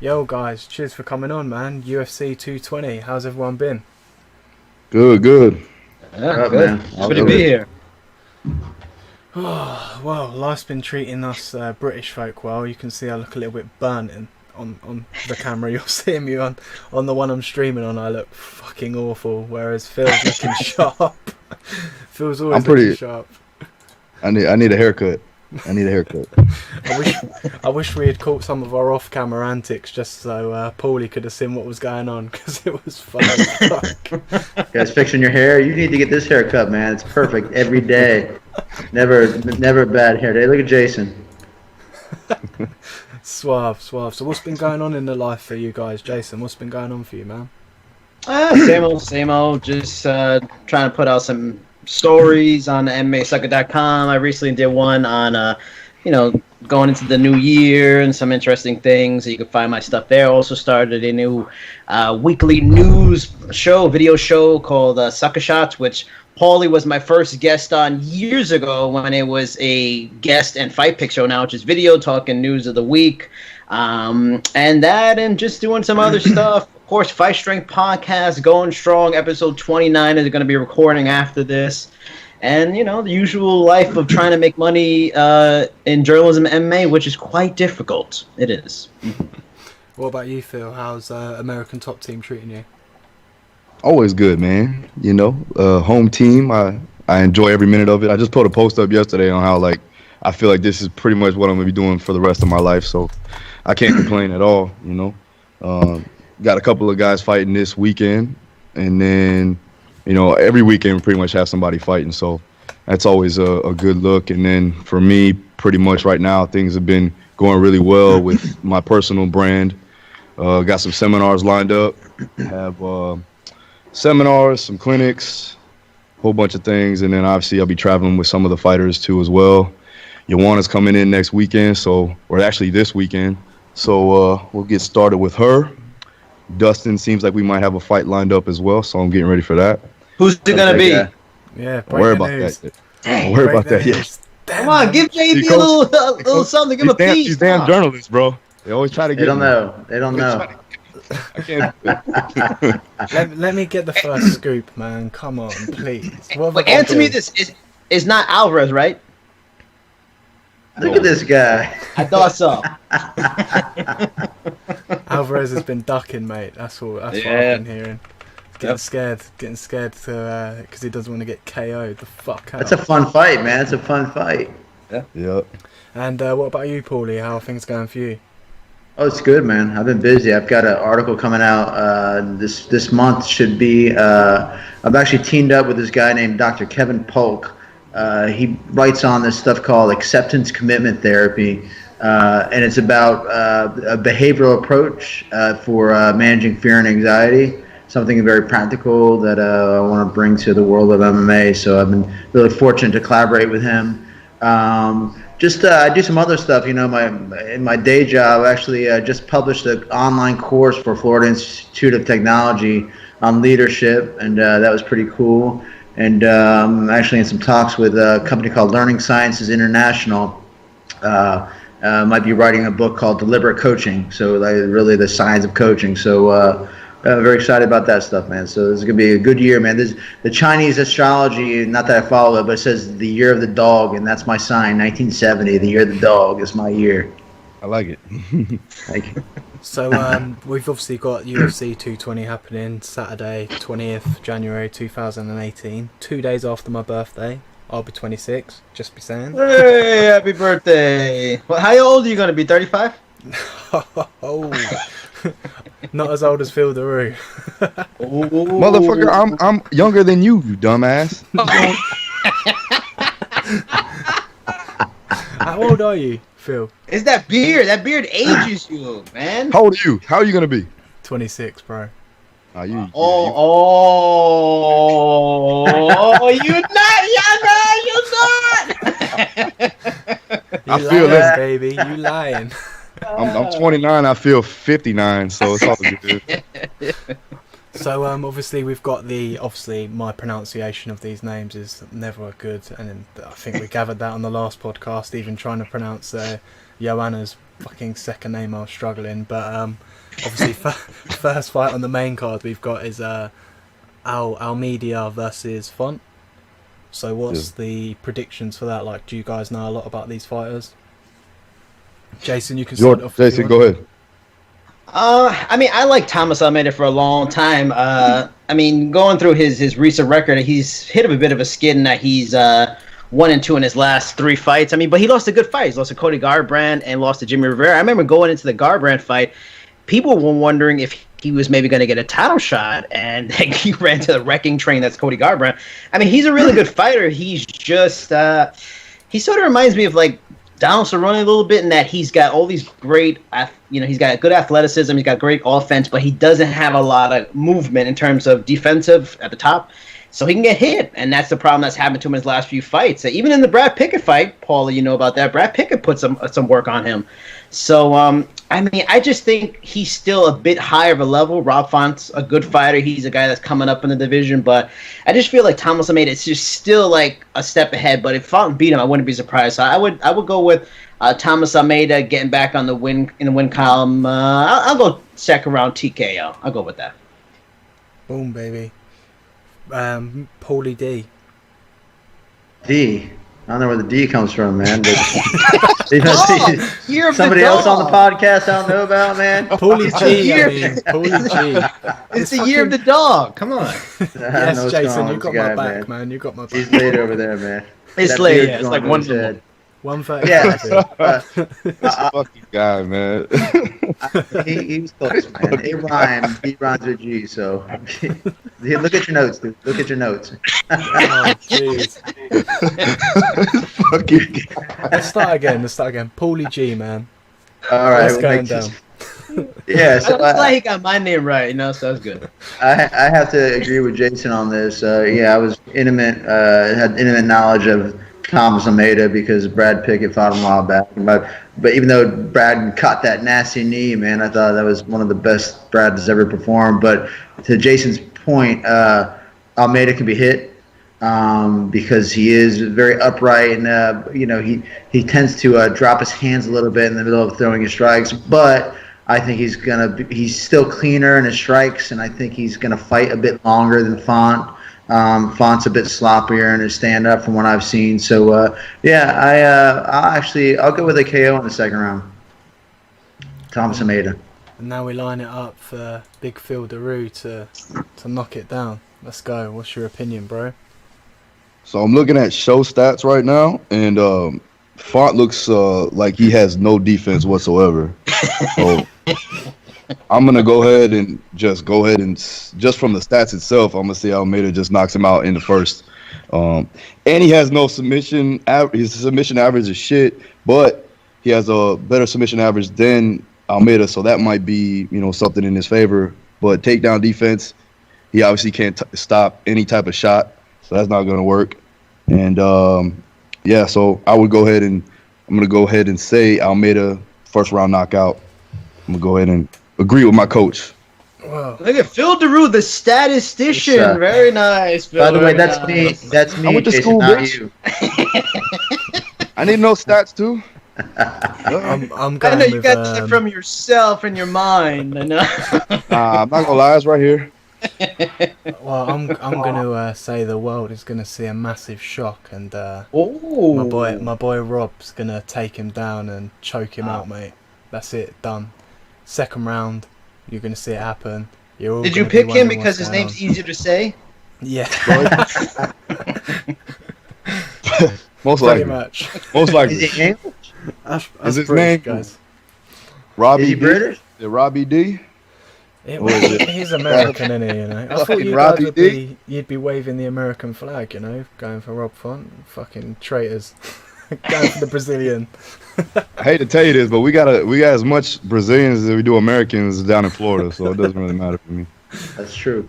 Yo guys, cheers for coming on, man. UFC 220, how's everyone been? Good. Yeah, good. Happy to be here. Oh, well, life's been treating us British folk well. You can see I look a little bit burnt on the camera. You're seeing me on the one I'm streaming on. I look fucking awful, whereas Phil's looking sharp. Phil's always looking sharp. I need a haircut. I wish we had caught some of our off-camera antics just so Paulie could have seen what was going on, because it was fun as fuck. Guys, fixing your hair. You need to get this haircut, man. It's perfect every day. Never a bad hair day. Look at Jason. Suave. So what's been going on in the life for you guys? Jason, what's been going on for you, man? Same old. Just trying to put out some stories on MMAsucker.com. I recently did one on, going into the new year and some interesting things. You can find my stuff there. Also started a new weekly news video show called Sucker Shots, which Paulie was my first guest on years ago when it was a guest and fight pick show. Now it's just video talking news of the week. And just doing some other stuff. Of course, Fight Strength Podcast, going strong. Episode 29 is going to be recording after this. And, the usual life of trying to make money in journalism MMA, which is quite difficult. It is. What about you, Phil? How's American Top Team treating you? Always good, man. Home team. I enjoy every minute of it. I just put a post up yesterday on how, I feel like this is pretty much what I'm going to be doing for the rest of my life. So I can't complain at all, Got a couple of guys fighting this weekend. And then, every weekend we pretty much have somebody fighting. So that's always a good look. And then for me, pretty much right now, things have been going really well with my personal brand. Got some seminars lined up. Have seminars, some clinics, a whole bunch of things. And then obviously I'll be traveling with some of the fighters too as well. Joanna's coming in next weekend, or actually this weekend. So we'll get started with her. Dustin seems like we might have a fight lined up as well, so I'm getting ready for that. Who's it going to be? Yeah, don't worry about that. Don't worry about that yet. Come on, give JB a little something. Give him a piece. These damn journalists, bro. They always try to get. They don't know. I can't. Let me get the first scoop, man. Come on, please. But answer me this: is not Alvarez, right? Look at this guy. I thought so. Alvarez has been ducking, mate. That's what I've been hearing. Getting scared because he doesn't want to get KO'd. The fuck out. That's a fun fight, man. It's a fun fight. Yeah. And what about you, Paulie? How are things going for you? Oh, it's good, man. I've been busy. I've got an article coming out this month. Should be. I've actually teamed up with this guy named Dr. Kevin Polk. He writes on this stuff called acceptance commitment therapy, and it's about a behavioral approach for managing fear and anxiety. Something very practical that I want to bring to the world of MMA. So I've been really fortunate to collaborate with him. I do some other stuff. In my day job, I actually just published an online course for Florida Institute of Technology on leadership, and that was pretty cool. And I'm actually in some talks with a company called Learning Sciences International. Might be writing a book called Deliberate Coaching, so really the science of coaching. So very excited about that stuff, man. So this is going to be a good year, man. The Chinese astrology, not that I follow it, but it says the year of the dog, and that's my sign, 1970. The year of the dog is my year. I like it. Thank you. So we've obviously got UFC 220 happening Saturday, 20th January 2018. 2 days after my birthday. I'll be 26, just be saying. Hey, happy birthday. Well, how old are you going to be, 35? Oh, not as old as Phil Daru. Motherfucker, I'm younger than you dumbass. How old are you, Phil? It's that beard. That beard ages you, man. How old are you? How are you going to be? 26, bro. You're not younger. I feel that, baby. You lying. I'm 29. I feel 59. So it's all good. So obviously we've got my pronunciation of these names is never good, and I think we gathered that on the last podcast. Even trying to pronounce Joanna's fucking second name I was struggling, but obviously first fight on the main card we've got is Almeida versus Font. So what's the predictions for that? Like, do you guys know a lot about these fighters? Jason, you can start off. Jason, go ahead. I mean, I like Thomas Almeida for a long time. I mean, going through his recent record, he's hit a bit of a skid in that he's 1-2 in his last 3 fights. I mean, but he lost a good fight. He lost to Cody Garbrandt and lost to Jimmy Rivera. I remember going into the Garbrandt fight, people were wondering if he was maybe going to get a title shot, and he ran to the wrecking train that's Cody Garbrandt. I mean, he's a really good fighter. He's just he sort of reminds me of like Donald Cerrone a little bit in that he's got all these great, he's got good athleticism, he's got great offense, but he doesn't have a lot of movement in terms of defensive at the top. So he can get hit, and that's the problem that's happened to him in his last few fights. Even in the Brad Pickett fight, Paulie, you know about that. Brad Pickett put some work on him. So, I mean, I just think he's still a bit higher of a level. Rob Font's a good fighter. He's a guy that's coming up in the division. But I just feel like Thomas Almeida is just still like a step ahead. But if Font beat him, I wouldn't be surprised. So I would go with Thomas Almeida getting back on the win column. I'll go second round TKO. I'll go with that. Boom, baby. Paulie D. D. I don't know where the D comes from, man. But Year of somebody the else on the dog. podcast I don't know about, man. Paulie G, I mean, Paulie G. It's the year of the dog. Come on. Yes, Jason, you got my back, man. You got my back. He's late over there, man. It's That late. beard's Yeah, it's going like on one his to head. 1:30. Yeah. This fucking guy, man. He's close, man. It rhymes. He rhymes with G, so here, look at your notes, dude. Look at your notes. Oh, jeez. Fucking Let's start again. Paulie G, man. All right, What's we'll going make down? this- Yeah, so I'm glad he got my name right. So that's good. I have to agree with Jason on this. Yeah, I was had intimate knowledge of Thomas Almeida because Brad Pickett fought him a while back. But even though Brad caught that nasty knee, man, I thought that was one of the best Brad has ever performed. But to Jason's point, Almeida can be hit because he is very upright and he tends to drop his hands a little bit in the middle of throwing his strikes. But I think he's still cleaner in his strikes, and I think he's gonna fight a bit longer than Font. Font's a bit sloppier in his stand-up from what I've seen. So, I'll go with a KO in the second round. Thomas Almeida. And now we line it up for Big Phil Daru to knock it down. Let's go. What's your opinion, bro? So I'm looking at show stats right now, and Font looks like he has no defense whatsoever. So I'm gonna go ahead and just from the stats itself, I'm gonna say Almeida just knocks him out in the first. And he has no submission. His submission average is shit, but he has a better submission average than Almeida, so that might be something in his favor. But takedown defense, he obviously can't stop any type of shot, so that's not gonna work. And so I'm gonna go ahead and say Almeida first round knockout. I'm gonna go ahead and agree with my coach. Wow. Look at Phil Daru, the statistician. Yes, Very nice, Phil. By the way, Very that's nice. me. That's me. I went to Jason, school, not bitch. you. I need to know stats too. I'm I going know you with, got that from yourself in your mind. I know. I'm not gonna lie, it's right here. Well, I'm going to say the world is going to see a massive shock, and Oh, my boy Rob's going to take him down and choke him out, mate. That's it, done. Second round, you're going to see it happen. You're all Did you gonna be pick him wondering because what's his going name's on. easier to say? Yeah, Most pretty likely. much. Most Is likely. he English? Us Is his British name- guys? Robbie Is he D? British? Yeah, Robbie D? What is it? He's American, isn't he? I thought Fucking you Robbie guys D. you'd be waving the American flag, going for Rob Font. Fucking traitors. Going for the Brazilian. I hate to tell you this, but we got as much Brazilians as we do Americans down in Florida, so it doesn't really matter for me. That's true.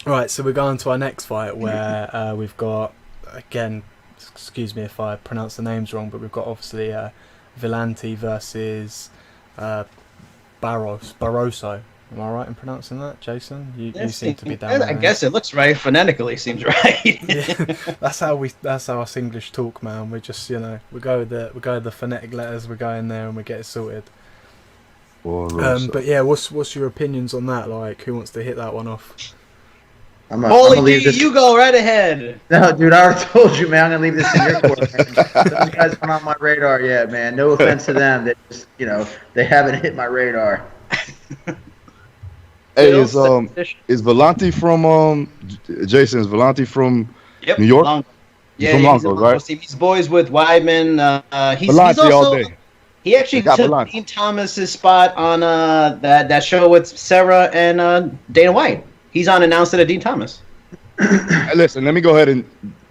Right, so we're going to our next fight where we've got, again, excuse me if I pronounce the names wrong, but we've got obviously Villanti versus Barroso. Am I right in pronouncing that, Jason? You seem to be down I there. guess it looks right. Phonetically seems right. Yeah, that's how us English talk, man. We just, we go with the phonetic letters. We go in there and we get it sorted. But yeah, what's your opinions on that? Like, who wants to hit that one off? Paulie, you go right ahead. No, dude, I already told you, man. I'm gonna leave this in your court. Those guys aren't on my radar yet, man. No offense to them. They just, they haven't hit my radar. Hey, is Volante from Jason? Is Volante from New York? Longo. He's from Longo, right? He's boys with Weidman. He's Volante also, all day. He actually took Dean Thomas's spot on that show with Sarah and Dana White. He's on announced it at Dean Thomas. Hey, listen, let me go ahead and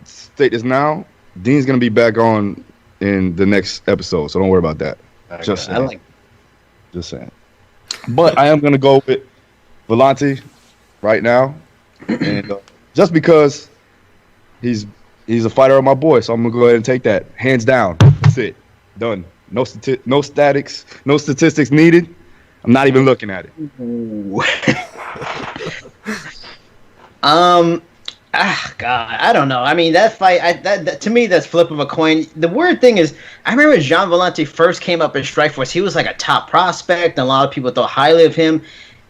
state this now. Dean's gonna be back on in the next episode, so don't worry about that. Just saying. But I am gonna go with Volante right now, and just because he's a fighter of my boy, so I'm gonna go ahead and take that hands down. That's it, done. No statistics needed. I'm not even looking at it. God, I don't know. I mean, that fight, that to me, that's flip of a coin. The weird thing is, I remember Jean Volante first came up in Strikeforce. He was like a top prospect, and a lot of people thought highly of him.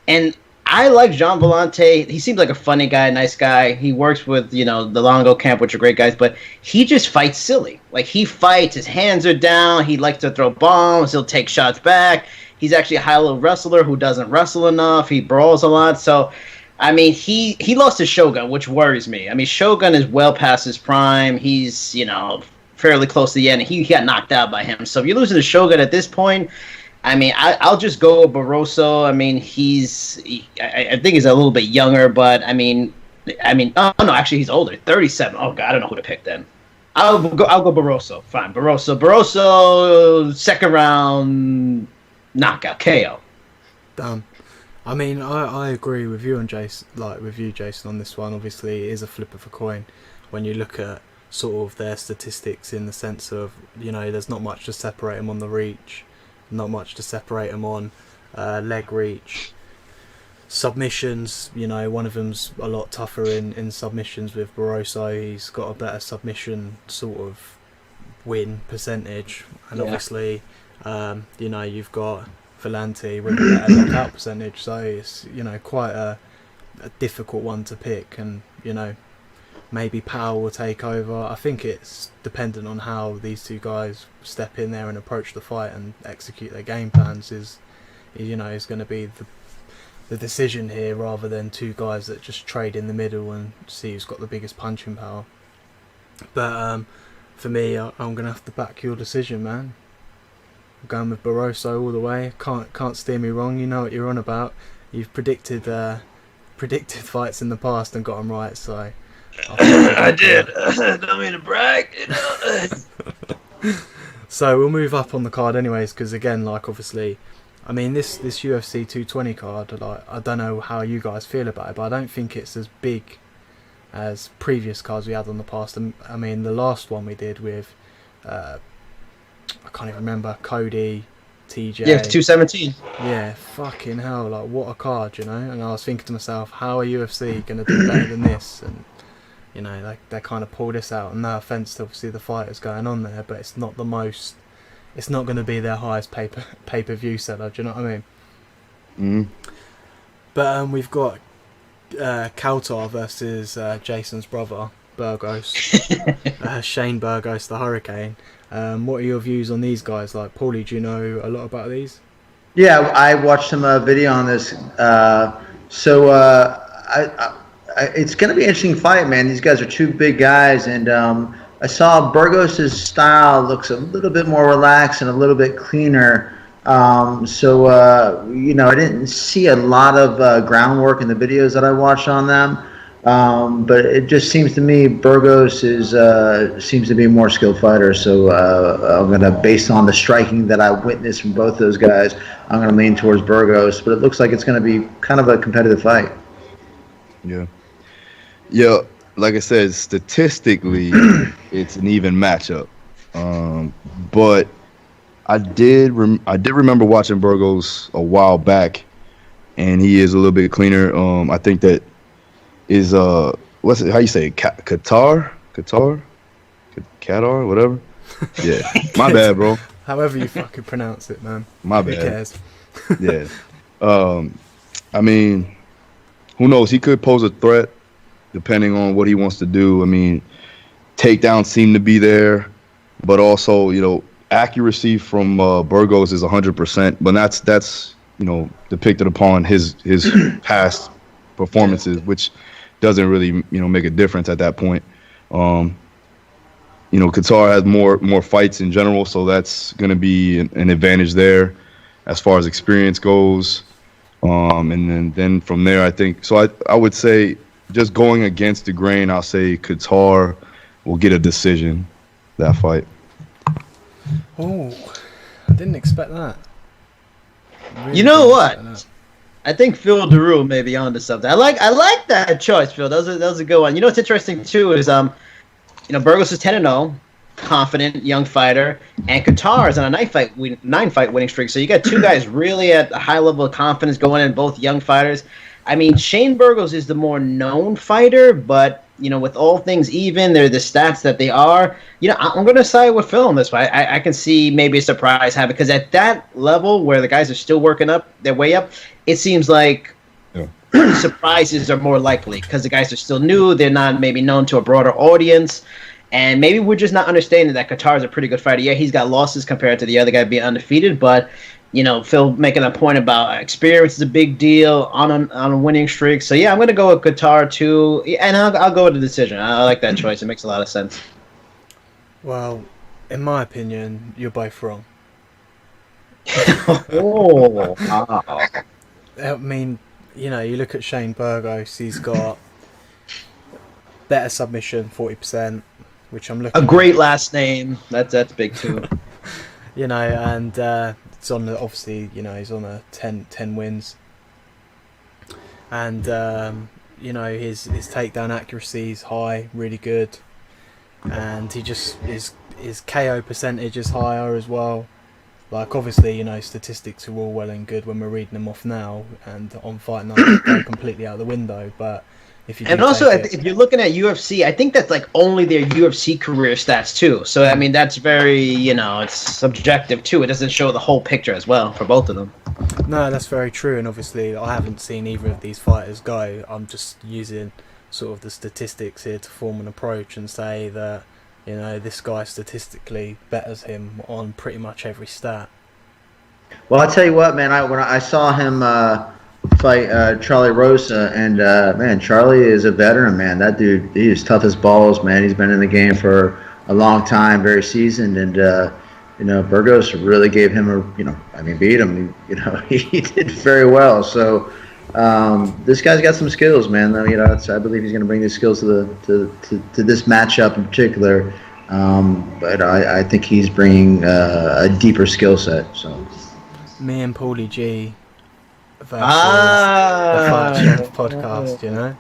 And I like Jean Volante. He seems like a funny guy, nice guy. He works with, the Longo camp, which are great guys, but he just fights silly. Like, he fights, his hands are down, he likes to throw bombs, he'll take shots back. He's actually a high-level wrestler who doesn't wrestle enough. He brawls a lot, so... I mean, he lost to Shogun, which worries me. I mean, Shogun is well past his prime. He's, fairly close to the end. He got knocked out by him. So if you're losing to Shogun at this point, I mean, I'll just go Barroso. I mean, I think he's a little bit younger, but I mean, oh no, actually he's older, 37. Oh God, I don't know who to pick then. I'll go Barroso. Fine, Barroso, second round knockout KO. Done. I mean, I agree with you and Jason, Jason, on this one. Obviously, it is a flip of a coin when you look at sort of their statistics in the sense of, there's not much to separate them on the reach, not much to separate them on leg reach. Submissions, one of them's a lot tougher in submissions with Barroso. He's got a better submission sort of win percentage. And obviously, you've got Volante with a better knockout percentage, so it's quite a difficult one to pick, and maybe power will take over. I think it's dependent on how these two guys step in there and approach the fight and execute their game plans is going to be the decision here, rather than two guys that just trade in the middle and see who's got the biggest punching power. But for me, I'm going to have to back your decision, man. Going with Barroso all the way. Can't steer me wrong. You know what you're on about. You've predicted fights in the past and got them right. So I did. Don't mean to brag. So we'll move up on the card anyways, because again, obviously, I mean this UFC 220 card. I don't know how you guys feel about it, but I don't think it's as big as previous cards we had on the past. I mean, the last one we did with. I can't even remember, Cody, TJ. Yeah, 217. Yeah, fucking hell, what a card, And I was thinking to myself, how are UFC going to do better than this? And, they kind of pull this out. And no offence to obviously the fighters going on there, but it's not it's not going to be their highest pay-per-view seller, do you know what I mean? But we've got Kautar versus Jason's brother, Burgos. Shane Burgos, the Hurricane. What are your views on these guys? Paulie, do you know a lot about these? Yeah, I watched some video on this. It's going to be an interesting fight, man. These guys are two big guys, and I saw Burgos' style looks a little bit more relaxed and a little bit cleaner. I didn't see a lot of groundwork in the videos that I watched on them. But it just seems to me Burgos seems to be a more skilled fighter. So I'm gonna, based on the striking that I witnessed from both those guys, I'm gonna lean towards Burgos. But it looks like it's gonna be kind of a competitive fight. Yeah. Like I said, statistically, it's an even matchup. But I did remember watching Burgos a while back, and he is a little bit cleaner. I think that is what's it? How you say it? Qatar, whatever. Yeah, my bad, bro. However you fucking pronounce it, man. My Who bad. cares? Yeah. I mean, who knows? He could pose a threat depending on what he wants to do. I mean, takedowns seem to be there, but also, accuracy from Burgos is 100%. But that's depicted upon his past performances, which doesn't really make a difference at that point. Qatar has more fights in general, so that's going to be an advantage there as far as experience goes. And then from there, I think so. I would say, just going against the grain, I'll say Qatar will get a decision that fight. Oh, I didn't expect that. Really You know didn't what? expect that. I think Phil Daru may be onto something. I like that choice, Phil. That was a good one. You know what's interesting too is Burgos is 10-0, confident young fighter, and Qatar is on a 9-fight winning streak. So you got two guys really at a high level of confidence going in, both young fighters. I mean, Shane Burgos is the more known fighter, but with all things even, they're the stats that they are. I'm going to side with Phil on this one. I can see maybe a surprise happen because at that level where the guys are still working up their way up, it seems like surprises are more likely because the guys are still new. They're not maybe known to a broader audience. And maybe we're just not understanding that Qatar is a pretty good fighter. Yeah, he's got losses compared to the other guy being undefeated, but Phil making a point about experience is a big deal on a winning streak. So yeah, I'm going to go with Qatar too, and I'll go with the decision. I like that choice. It makes a lot of sense. Well, in my opinion, you're both wrong. Oh, wow. I mean, you look at Shane Burgos. He's got better submission, 40%, which I'm looking. A great last name. That's big too. And it's on the, obviously, he's on a 10 wins, and his takedown accuracy is high, really good, and he just his KO percentage is higher as well. Like, obviously, statistics are all well and good when we're reading them off now, and on Fight Night they go completely out the window. But if you if you're looking at UFC, I think that's like only their UFC career stats too. So I mean, that's very it's subjective too. It doesn't show the whole picture as well for both of them. No, that's very true, and obviously I haven't seen either of these fighters go. I'm just using sort of the statistics here to form an approach and say that this guy statistically betters him on pretty much every stat. Well, I'll tell you what, man. When I saw him fight Charlie Rosa, and man, Charlie is a veteran, man. That dude, he is tough as balls, man. He's been in the game for a long time, very seasoned, and Burgos really gave him beat him. He did very well. So this guy's got some skills, man. I believe he's going to bring these skills to this matchup in particular. But I think he's bringing a deeper skill set. So Me and Paulie G versus the Fight Strength podcast.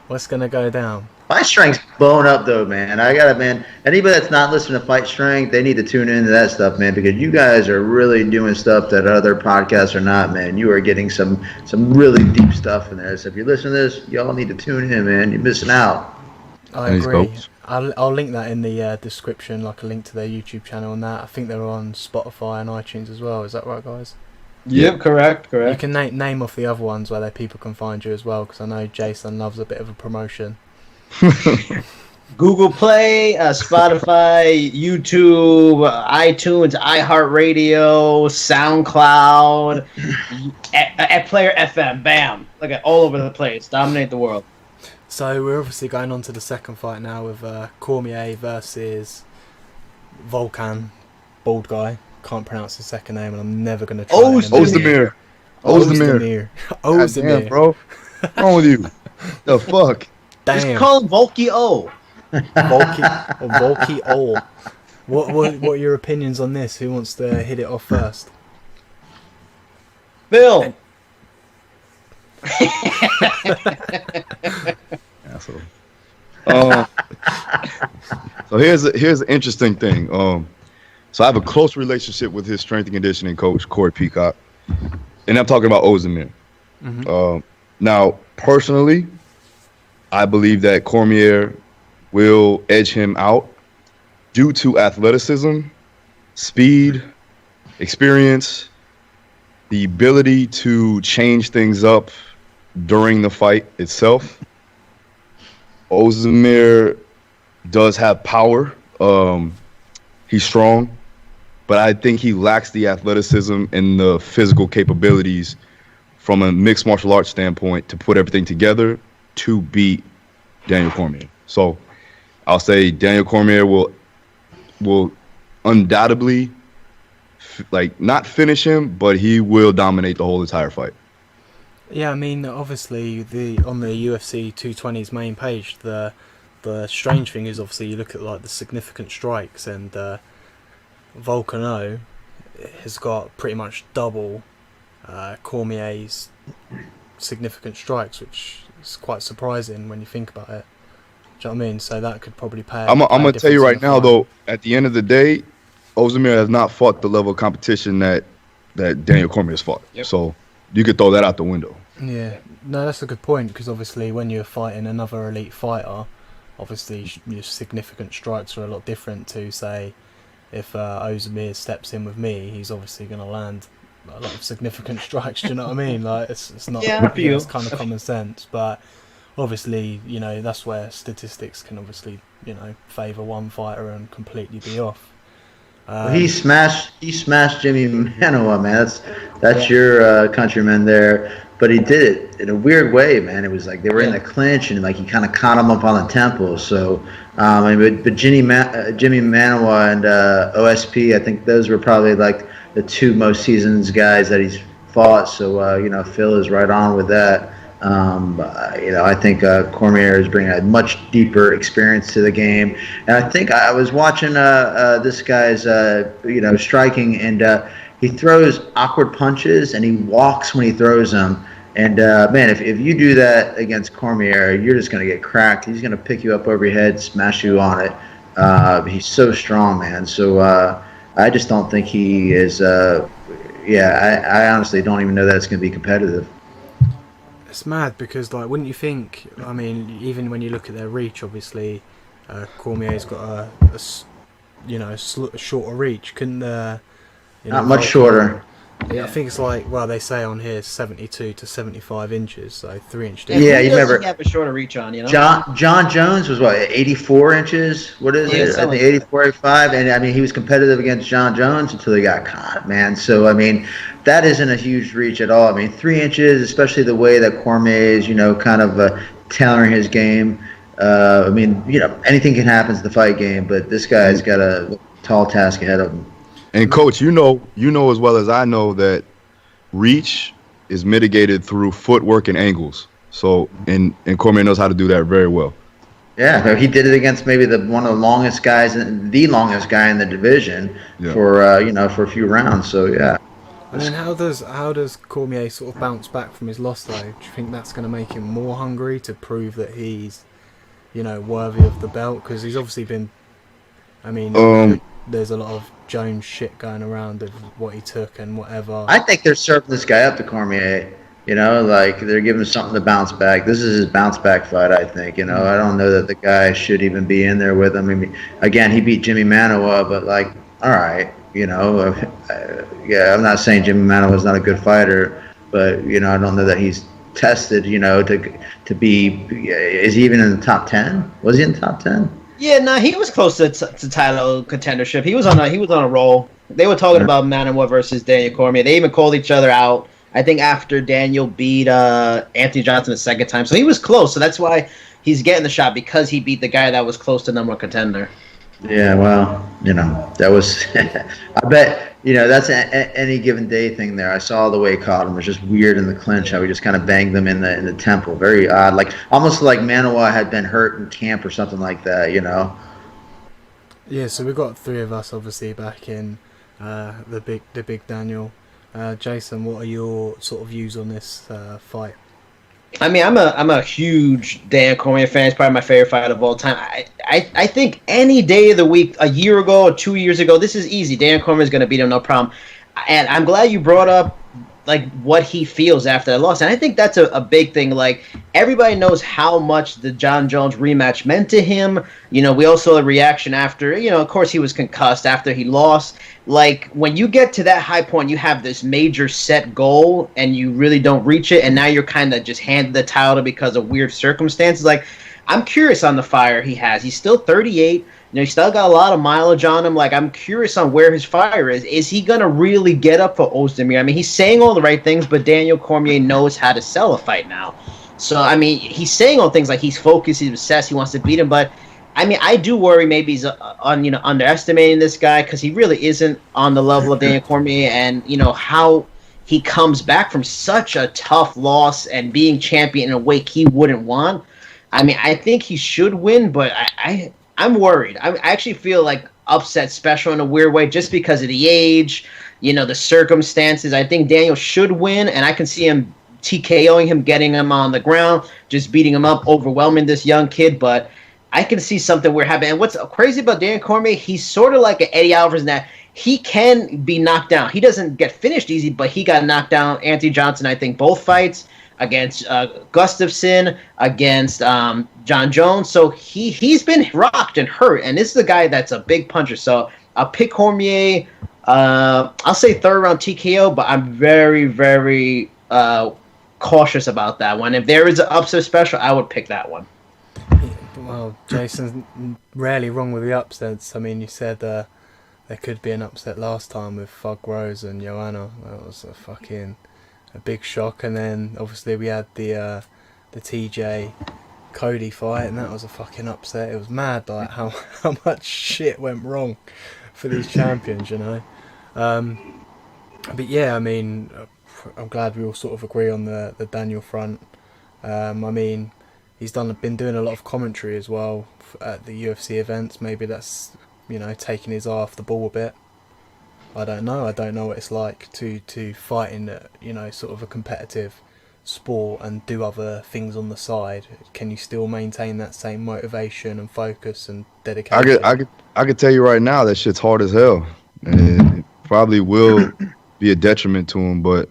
What's going to go down? Fight Strength's blown up, though, man. Man. Anybody that's not listening to Fight Strength, they need to tune into that stuff, man, because you guys are really doing stuff that other podcasts are not, man. You are getting some really deep stuff in there. So if you're listening to this, y'all need to tune in, man. You're missing out. I agree. I'll link that in the description, like a link to their YouTube channel and that. I think they're on Spotify and iTunes as well. Is that right, guys? Yep, correct. You can name off the other ones where people can find you as well, because I know Jason loves a bit of a promotion. Google Play, Spotify, YouTube, iTunes, iHeartRadio, SoundCloud, at Player FM. Bam! Look at all over the place. Dominate the world. So we're obviously going on to the second fight now with Cormier versus Volkan, bald guy. Can't pronounce his second name, and I'm never going to try. Ozdemir. Ozdemir, bro. What's wrong with you? The fuck? Damn. Just call him Volky O. Volky O. What are your opinions on this? Who wants to hit it off first? Bill. Asshole. So here's an interesting thing. So I have a close relationship with his strength and conditioning coach, Corey Peacock, and I'm talking about Ozdemir. Now, personally, I believe that Cormier will edge him out due to athleticism, speed, experience, the ability to change things up during the fight itself. Ozdemir does have power. He's strong, but I think he lacks the athleticism and the physical capabilities from a mixed martial arts standpoint to put everything together to beat Daniel Cormier. So I'll say Daniel Cormier will undoubtedly not finish him, but he will dominate the whole entire fight. Yeah, I mean, obviously, on the UFC 220's main page, the strange thing is obviously you look at like the significant strikes, and Volcano has got pretty much double Cormier's significant strikes, which is quite surprising when you think about it. Do you know what I mean? So that could probably pay. I'm gonna tell you right now, though, at the end of the day, Ozdemir has not fought the level of competition that Daniel Cormier has fought. Yep. So you could throw that out the window. Yeah, no, that's a good point, because obviously when you're fighting another elite fighter, obviously your significant strikes are a lot different to, say, if Ozdemir steps in with me, he's obviously going to land a lot of significant strikes. Do you know what I mean? Like it's not. Yeah, for you. It's kind of common sense, but obviously, you know, that's where statistics can obviously, you know, favour one fighter and completely be off. He smashed Jimmy Manoa, man. That's your countryman there. But he did it in a weird way, man. It was like they were in the clinch, and like he kind of caught him up on the temple. So, but Jimmy Manoa and OSP, I think those were probably like the two most seasoned guys that he's fought. So, you know, Phil is right on with that. You know, I think Cormier is bringing a much deeper experience to the game, and I think I was watching this guy's you know, striking, and he throws awkward punches and he walks when he throws them. And man, if you do that against Cormier, you're just gonna get cracked. He's gonna pick you up over your head, smash you on it. He's so strong, man. So I just don't think he is. I honestly don't even know that it's gonna be competitive. It's mad because, like, wouldn't you think? I mean, even when you look at their reach, obviously, Cormier's got a shorter reach. Couldn't Not much shorter. Yeah, I think it's like, well, they say on here 72 to 75 inches, so 3-inch Yeah, difference. you remember have a shorter reach on, you know. John Jones was what, 84 inches? What is it? I think 84, 85. And I mean, he was competitive against John Jones until he got caught, man. So I mean, that isn't a huge reach at all. I mean, 3 inches, especially the way that Cormier is, you know, kind of tailoring his game. I mean, you know, anything can happen to the fight game, but this guy's got a tall task ahead of him. And Coach, you know as well as I know that reach is mitigated through footwork and angles. So, and Cormier knows how to do that very well. Yeah, he did it against maybe one of the longest guys, the longest guy in the division for you know, for a few rounds. So yeah. I mean, how does Cormier sort of bounce back from his loss, though? Do you think that's going to make him more hungry to prove that he's, you know, worthy of the belt? Because he's obviously been. I mean, there's a lot of Jones shit going around of what he took and whatever. I think they're serving this guy up to Cormier. You know, like they're giving him something to bounce back. This is his bounce back fight, I think. You know, I don't know that the guy should even be in there with him. I mean, again, he beat Jimmy Manoa, but like, all right, you know, yeah, I'm not saying Jimmy Manoa is not a good fighter, but you know, I don't know that he's tested. You know, to be, is he even in the top 10? Was he in the top 10? Yeah, no, he was close to title contendership. He was on a roll. They were talking about Manoa versus Daniel Cormier. They even called each other out, I think, after Daniel beat Anthony Johnson the second time. So he was close. So that's why he's getting the shot, because he beat the guy that was close to number one contender. Yeah, well, you know, that was I bet, you know, that's any given day thing there. I saw the way he caught him. It was just weird in the clinch how he just kind of banged them in the temple. Very odd, like almost like Manoa had been hurt in camp or something like that, you know. Yeah, so we've got three of us obviously back in the big Daniel. Jason, what are your sort of views on this fight? I mean, I'm a huge Dan Cormier fan. It's probably my favorite fight of all time. I think any day of the week, a year ago or 2 years ago, this is easy. Dan Cormier is going to beat him, no problem. And I'm glad you brought up like what he feels after that loss. And I think that's a big thing. Like, everybody knows how much the John Jones rematch meant to him. You know, we also saw a reaction after, you know, of course he was concussed after he lost. Like, when you get to that high point, you have this major set goal and you really don't reach it, and now you're kind of just handed the title because of weird circumstances. Like, I'm curious on the fire he has. He's still 38. You know, he's still got a lot of mileage on him. Like, I'm curious on where his fire is. Is he going to really get up for Ozdemir? I mean, he's saying all the right things, but Daniel Cormier knows how to sell a fight now. So, I mean, he's saying all things like he's focused, he's obsessed, he wants to beat him. But, I mean, I do worry maybe he's underestimating this guy, because he really isn't on the level of Daniel Cormier. And, you know, how he comes back from such a tough loss and being champion in a way he wouldn't want. I mean, I think he should win, but I'm worried. I actually feel like upset special in a weird way, just because of the age, you know, the circumstances. I think Daniel should win, and I can see him TKOing him, getting him on the ground, just beating him up, overwhelming this young kid. But I can see something weird happening. And what's crazy about Daniel Cormier, he's sort of like an Eddie Alvarez in that he can be knocked down. He doesn't get finished easy, but he got knocked down. Anthony Johnson, I think, both fights, against Gustafsson, against John Jones. So he's been rocked and hurt, and this is a guy that's a big puncher. So I'll pick Cormier. I'll say third round TKO, but I'm very, very cautious about that one. If there is an upset special, I would pick that one. Well, Jason's rarely wrong with the upsets. I mean, you said there could be an upset last time with Fug Rose and Joanna. That was a big shock. And then obviously we had the TJ Cody fight, and that was a fucking upset. It was mad, like how much shit went wrong for these champions, you know. But yeah, I mean, I'm glad we all sort of agree on the Daniel front. I mean, he's been doing a lot of commentary as well at the UFC events. Maybe that's, you know, taking his eye off the ball a bit. I don't know. I don't know what it's like to fight in, you know, sort of a competitive sport and do other things on the side. Can you still maintain that same motivation and focus and dedication? I could tell you right now that shit's hard as hell, and it probably will be a detriment to him. But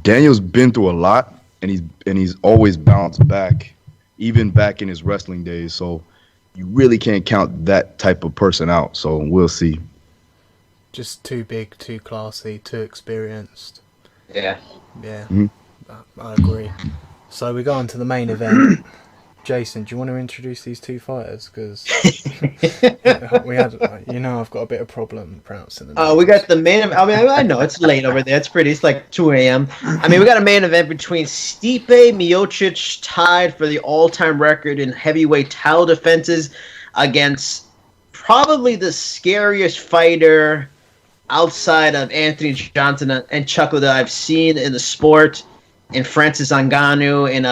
Daniel's been through a lot, and he's always bounced back, even back in his wrestling days. So you really can't count that type of person out. So we'll see. Just too big, too classy, too experienced. Yeah. Yeah, mm-hmm. I agree. So we go on to the main event. Jason, do you want to introduce these two fighters? Because we had, you know, I've got a bit of problem pronouncing them. Oh, we got the main event. I mean, I know it's late over there. It's like 2 a.m. I mean, we got a main event between Stipe Miocic, tied for the all-time record in heavyweight title defenses, against probably the scariest fighter outside of Anthony Johnson and Chuckle that I've seen in the sport, in Francis Ngannou, in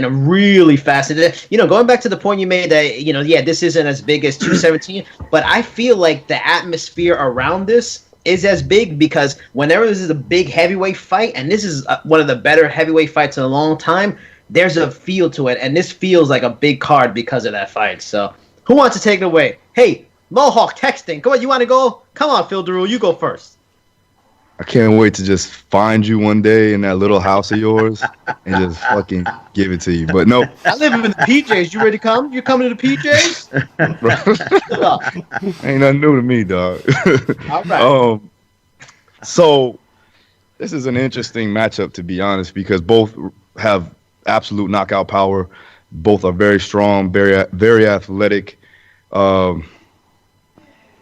a really fascinating, you know, going back to the point you made that, you know, yeah, this isn't as big as 217, but I feel like the atmosphere around this is as big, because whenever this is a big heavyweight fight, and this is one of the better heavyweight fights in a long time, there's a feel to it, and this feels like a big card because of that fight. So who wants to take it away? Hey, Mohawk texting. Come on, you want to go? Come on, Phil Daru, you go first. I can't wait to just find you one day in that little house of yours and just fucking give it to you. But no. I live in the PJs. You ready to come? You coming to the PJs? Ain't nothing new to me, dog. All right. So this is an interesting matchup, to be honest, because both have absolute knockout power. Both are very strong, very athletic.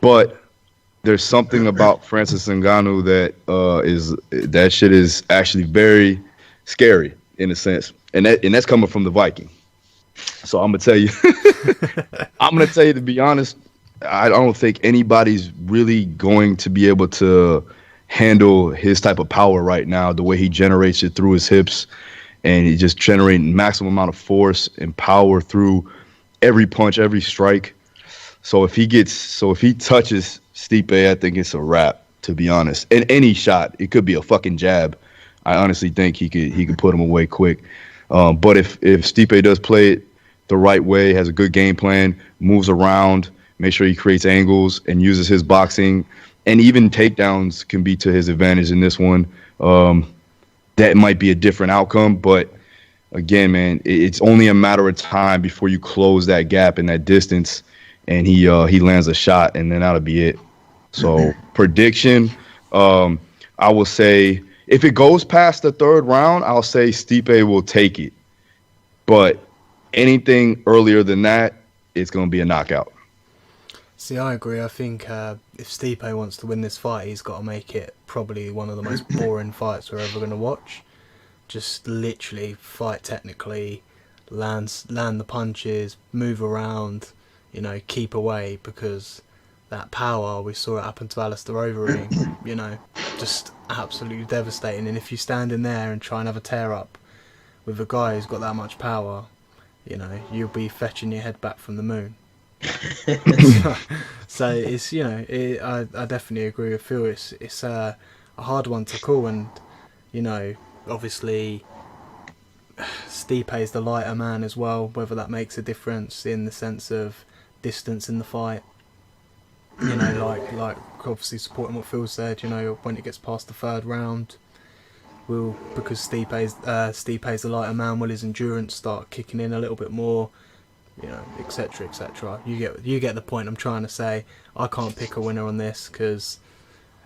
But there's something about Francis Ngannou that shit is actually very scary in a sense, and that's coming from the Viking. So I'm gonna tell you, to be honest, I don't think anybody's really going to be able to handle his type of power right now. The way he generates it through his hips, and he just generating maximum amount of force and power through every punch, every strike. So if he touches Stipe, I think it's a wrap, to be honest. And any shot, it could be a fucking jab. I honestly think he could put him away quick. But if Stipe does play it the right way, has a good game plan, moves around, make sure he creates angles and uses his boxing and even takedowns can be to his advantage in this one. That might be a different outcome, but again, man, it's only a matter of time before you close that gap and that distance, and he lands a shot, and then that'll be it. So prediction, I will say if it goes past the third round, I'll say Stipe will take it. But anything earlier than that, it's going to be a knockout. See, I agree. I think if Stipe wants to win this fight, he's got to make it probably one of the most boring fights we're ever going to watch. Just literally fight technically, land the punches, move around, keep away, because that power, we saw it happen to Alistair Overeem, just absolutely devastating. And if you stand in there and try and have a tear up with a guy who's got that much power, you'll be fetching your head back from the moon. So it's I definitely agree with Phil. It's a hard one to call, and obviously Stipe is the lighter man as well. Whether that makes a difference in the sense of distance in the fight, like obviously supporting what Phil said. When it gets past the third round, because Stipe's the lighter man, will his endurance start kicking in a little bit more? Etc., etc. You get the point I'm trying to say. I can't pick a winner on this because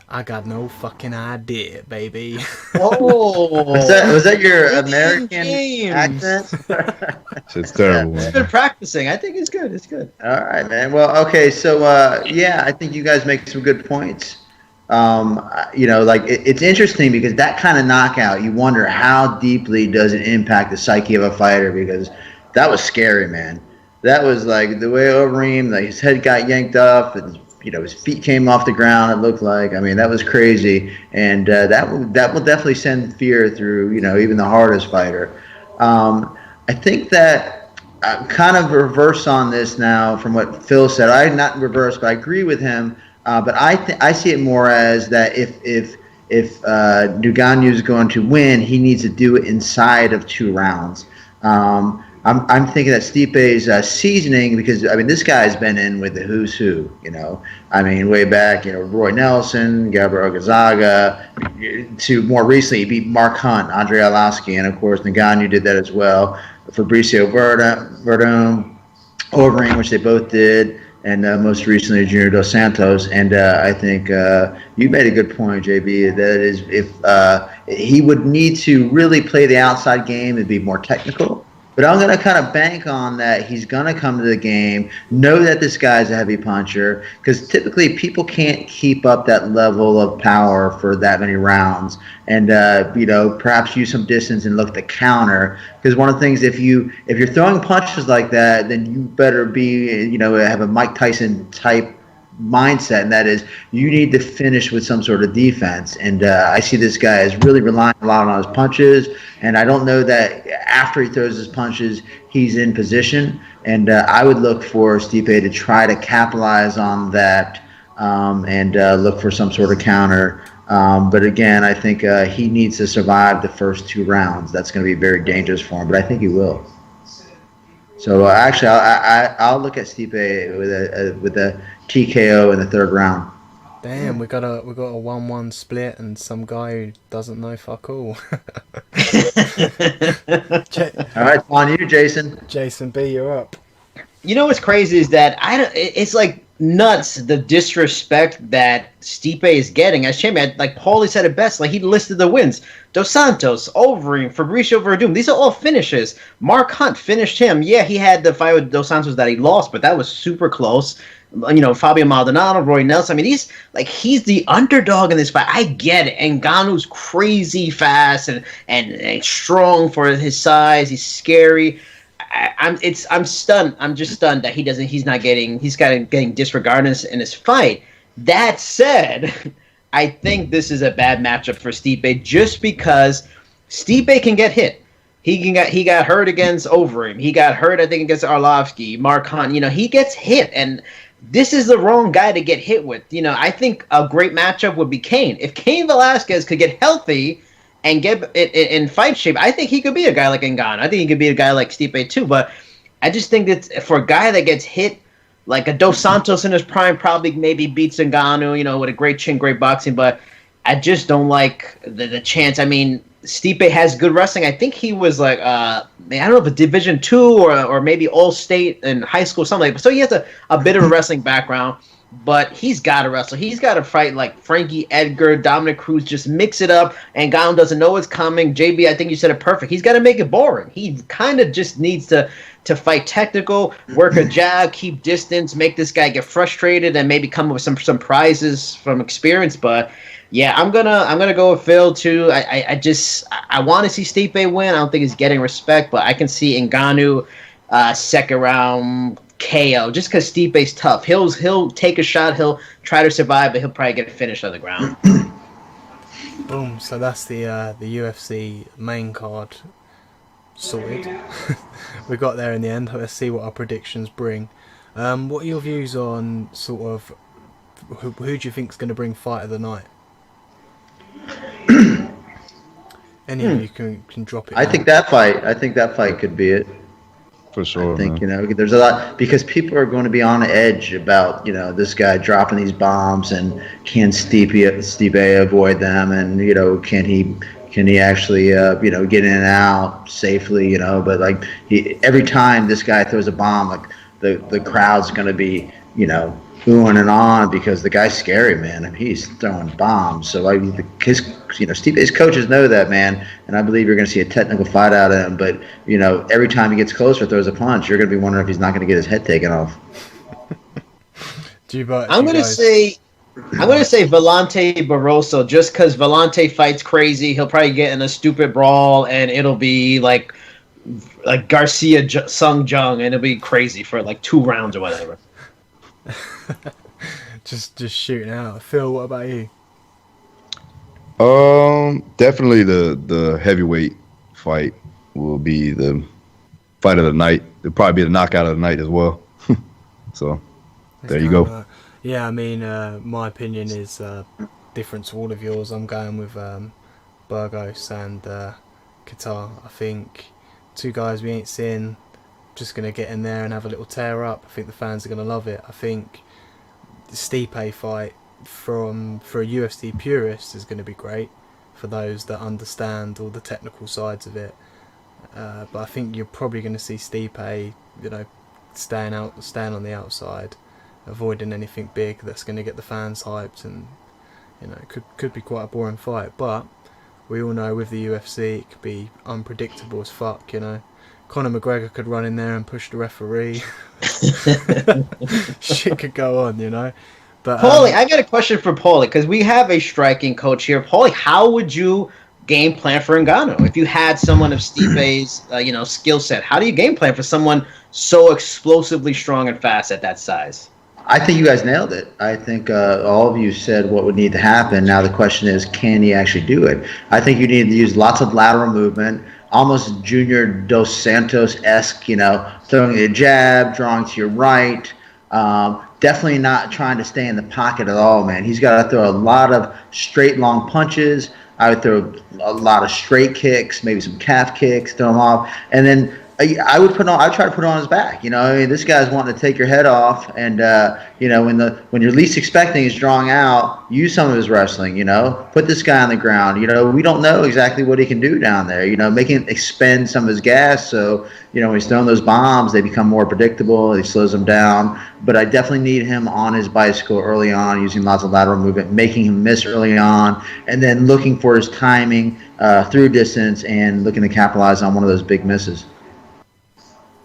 I got no fucking idea, baby. Oh, was that your American accent? It's terrible. He's been practicing. I think it's good. It's good. All right, man. Well, okay. So, I think you guys make some good points. It's interesting because that kind of knockout, you wonder how deeply does it impact the psyche of a fighter, because that was scary, man. That was like the way Overeem, like his head got yanked up, and his feet came off the ground. It looked like, that was crazy, and that will definitely send fear through even the hardest fighter. I think that I'm kind of reverse on this now from what Phil said. I'm not reverse, but I agree with him. But I see it more as that if Ngannou is going to win, he needs to do it inside of 2 rounds. I'm thinking that Stipe's seasoning, because this guy's been in with the who's who, way back, Roy Nelson, Gabriel Gonzaga, to more recently he beat Mark Hunt, Andrei Arlovski, and of course Ngannou did that as well. Fabricio Verdum, Overeem, which they both did, and most recently Junior Dos Santos. And I think you made a good point, JB. That is, if he would need to really play the outside game and be more technical. But I'm going to kind of bank on that he's going to come to the game, know that this guy's a heavy puncher, because typically people can't keep up that level of power for that many rounds, and perhaps use some distance and look to counter. Because one of the things, if you're throwing punches like that, then you better be have a Mike Tyson type mindset, and that is you need to finish with some sort of defense. And I see this guy as really relying a lot on his punches, and I don't know that after he throws his punches he's in position, and I would look for Stipe to try to capitalize on that, and look for some sort of counter. But again, I think he needs to survive the first 2 rounds. That's going to be very dangerous for him, but I think he will. So actually, I'll look at Stipe with a TKO in the 3rd round. Damn, we got a 1-1 split, and some guy who doesn't know fuck all. All right, on you, Jason. Jason B, you're up. What's crazy is that it's like nuts, the disrespect that Stipe is getting as champion. Like Paulie said it best, like he listed the wins: Dos Santos, Overeem, Fabricio Verdum. These are all finishes. Mark Hunt finished him. Yeah, he had the fight with Dos Santos that he lost, but that was super close. Fabio Maldonado, Roy Nelson. He's the underdog in this fight. I get it. Ngannou's crazy fast and strong for his size. He's scary. I'm stunned. I'm just stunned that he's getting disregarded in his fight. That said, I think this is a bad matchup for Stipe, just because Stipe can get hit. He got hurt against Overeem. He got hurt, I think, against Arlovski, Mark Hunt. He gets hit, and this is the wrong guy to get hit with. I think a great matchup would be Cain. If Cain Velasquez could get healthy and get in fight shape, I think he could be a guy like Ngannou. I think he could be a guy like Stipe too. But I just think that for a guy that gets hit like a Dos Santos in his prime probably maybe beats Ngannou, you know, with a great chin, great boxing, but I just don't like the chance. I mean, Stipe has good wrestling. I think he was like, I don't know if a Division II or maybe All State in high school, something like that. So he has a bit of a wrestling background, but he's got to wrestle. He's got to fight like Frankie Edgar, Dominic Cruz, just mix it up. And Ngannou doesn't know what's coming. JB, I think you said it perfect. He's got to make it boring. He kind of just needs to fight technical, work a jab, keep distance, make this guy get frustrated, and maybe come up with some prizes from experience. But yeah, I'm gonna go with Phil too. I want to see Stipe win. I don't think he's getting respect, but I can see Ngannou second round KO just because Stipe's tough. He'll take a shot. He'll try to survive, but he'll probably get a finish on the ground. Boom. So that's the UFC main card sorted. We got there in the end. Let's see what our predictions bring. What are your views on sort of who do you think is going to bring fight of the night? Any of you can drop it. I think that fight could be it. For sure. I think, there's a lot because people are going to be on edge about, this guy dropping these bombs and can Stipe avoid them and, can he actually, get in and out safely, but like every time this guy throws a bomb, like the crowd's going to be, oohing and on because the guy's scary, man. I mean, he's throwing bombs. So Stipe's coaches know that, man. And I believe you're going to see a technical fight out of him. But every time he gets closer, throws a punch, you're going to be wondering if he's not going to get his head taken off. I'm going to say Volante Barroso just because Volante fights crazy. He'll probably get in a stupid brawl and it'll be like Garcia Sung Jung and it'll be crazy for like 2 rounds or whatever. just shooting out. Phil, what about you? Definitely the heavyweight fight will be the fight of the night. It'll probably be the knockout of the night as well. So there you go. Yeah, I mean, my opinion is different to all of yours. I'm going with Burgos and Qatar. I think 2 guys we ain't seen. Just going to get in there and have a little tear up. I think the fans are going to love it. I think the Stipe fight for a UFC purist is going to be great for those that understand all the technical sides of it. But I think you're probably going to see Stipe, staying on the outside, avoiding anything big that's going to get the fans hyped, and it could be quite a boring fight. But we all know with the UFC it could be unpredictable as fuck. Conor McGregor could run in there and push the referee. Shit could go on, But Paulie, I got a question for Paulie because we have a striking coach here. Paulie, how would you game plan for Ngannou if you had someone of Stipe's, skill set? How do you game plan for someone so explosively strong and fast at that size? I think you guys nailed it. I think all of you said what would need to happen. Now the question is, can he actually do it? I think you need to use lots of lateral movement. Almost Junior Dos Santos-esque, throwing a jab, drawing to your right. Definitely not trying to stay in the pocket at all, man. He's got to throw a lot of straight, long punches. I would throw a lot of straight kicks, maybe some calf kicks, throw them off. And then I try to put it on his back. This guy's wanting to take your head off, and when you're least expecting he's drawing out, use some of his wrestling. Put this guy on the ground. We don't know exactly what he can do down there. Make him expend some of his gas. So when he's throwing those bombs, they become more predictable. He slows them down. But I definitely need him on his bicycle early on, using lots of lateral movement, making him miss early on, and then looking for his timing through distance and looking to capitalize on one of those big misses.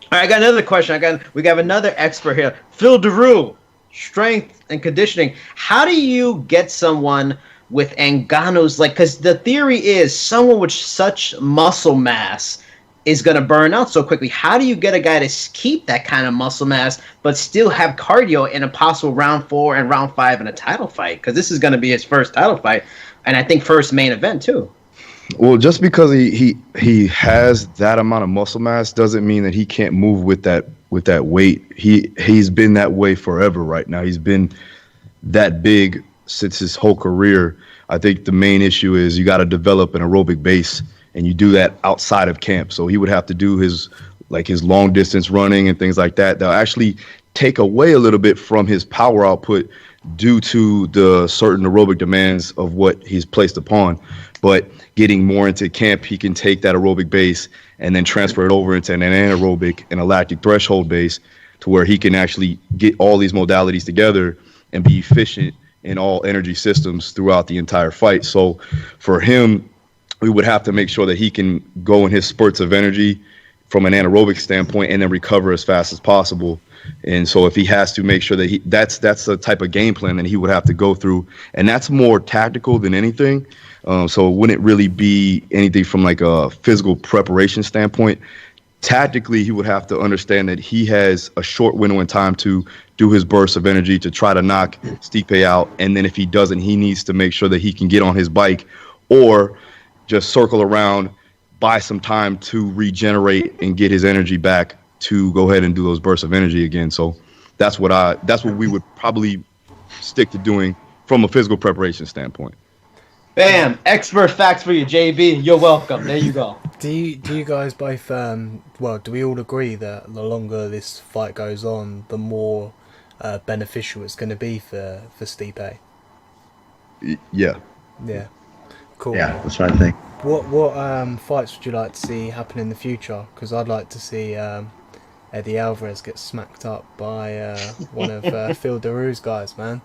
All right, I got another question. We got another expert here, Phil Daru, strength and conditioning. How do you get someone with Ngannou's because the theory is someone with such muscle mass is going to burn out so quickly. How do you get a guy to keep that kind of muscle mass but still have cardio in a possible round 4 and round 5 in a title fight? Because this is going to be his first title fight, and I think first main event too. Well, just because he has that amount of muscle mass doesn't mean that he can't move with that weight. He's been that way forever right now. He's been that big since his whole career. I think the main issue is you got to develop an aerobic base, and you do that outside of camp. So he would have to do his long distance running and things like that. They'll actually take away a little bit from his power output due to the certain aerobic demands of what he's placed upon. But getting more into camp, he can take that aerobic base and then transfer it over into an anaerobic and a lactic threshold base to where he can actually get all these modalities together and be efficient in all energy systems throughout the entire fight. So for him, we would have to make sure that he can go in his spurts of energy from an anaerobic standpoint and then recover as fast as possible. And so if he has to make sure that that's the type of game plan that he would have to go through. And that's more tactical than anything. So it wouldn't really be anything from like a physical preparation standpoint. Tactically, he would have to understand that he has a short window in time to do his burst of energy to try to knock Stipe out. And then if he doesn't, he needs to make sure that he can get on his bike or just circle around, buy some time to regenerate and get his energy back to go ahead and do those bursts of energy again. So that's what we would probably stick to doing from a physical preparation standpoint. Bam! Expert facts for you, JB. You're welcome. There you go. Do you guys both do we all agree that the longer this fight goes on, the more beneficial it's going to be for Stipe? Yeah. Yeah. Cool. Yeah, that's what I think. What fights would you like to see happen in the future? Because I'd like to see Eddie Alvarez get smacked up by one of Phil Daru's guys, man.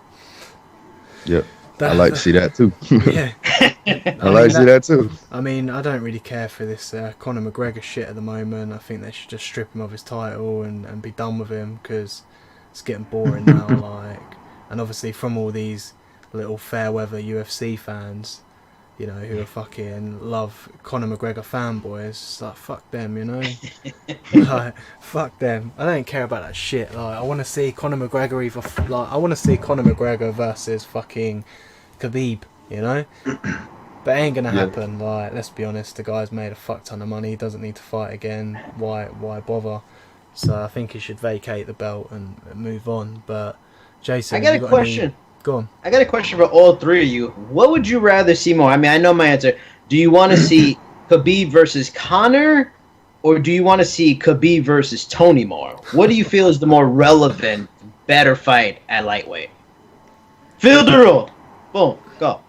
Yep. I like to see that too. Yeah. I like to see that too. I mean, I don't really care for this Conor McGregor shit at the moment. I think they should just strip him of his title and be done with him because it's getting boring now. And obviously from all these little fair weather UFC fans, you know, who are fucking love Conor McGregor fanboys, it's like, fuck them, you know? Like, fuck them. I don't care about that shit. Like, I want to see Conor McGregor I want to see Conor McGregor versus fucking Khabib, you know? But it ain't gonna happen. Like, let's be honest, the guy's made a fuck ton of money, he doesn't need to fight again. Why bother? So I think he should vacate the belt and move on. But Jason, I got a question. Go on. I got a question for all three of you. What would you rather see more? I mean, I know my answer. Do you want to see Khabib versus Conor, or do you want to see Khabib versus Tony more? What do you feel is the more relevant, better fight at lightweight? Field the rule. Boom. Go.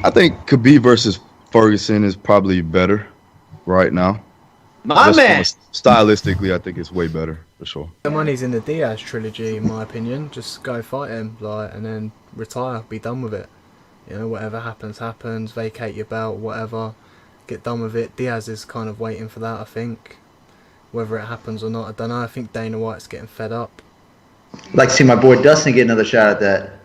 I think Khabib versus Ferguson is probably better right now. My man. Stylistically, I think it's way better for sure. The money's in the Diaz trilogy, in my opinion. Just go fight him, and then retire, be done with it. You know, whatever happens, vacate your belt, whatever, get done with it. Diaz is kind of waiting for that, I think. Whether it happens or not, I don't know. I think Dana White's getting fed up. I'd like to see my boy Dustin get another shot at that.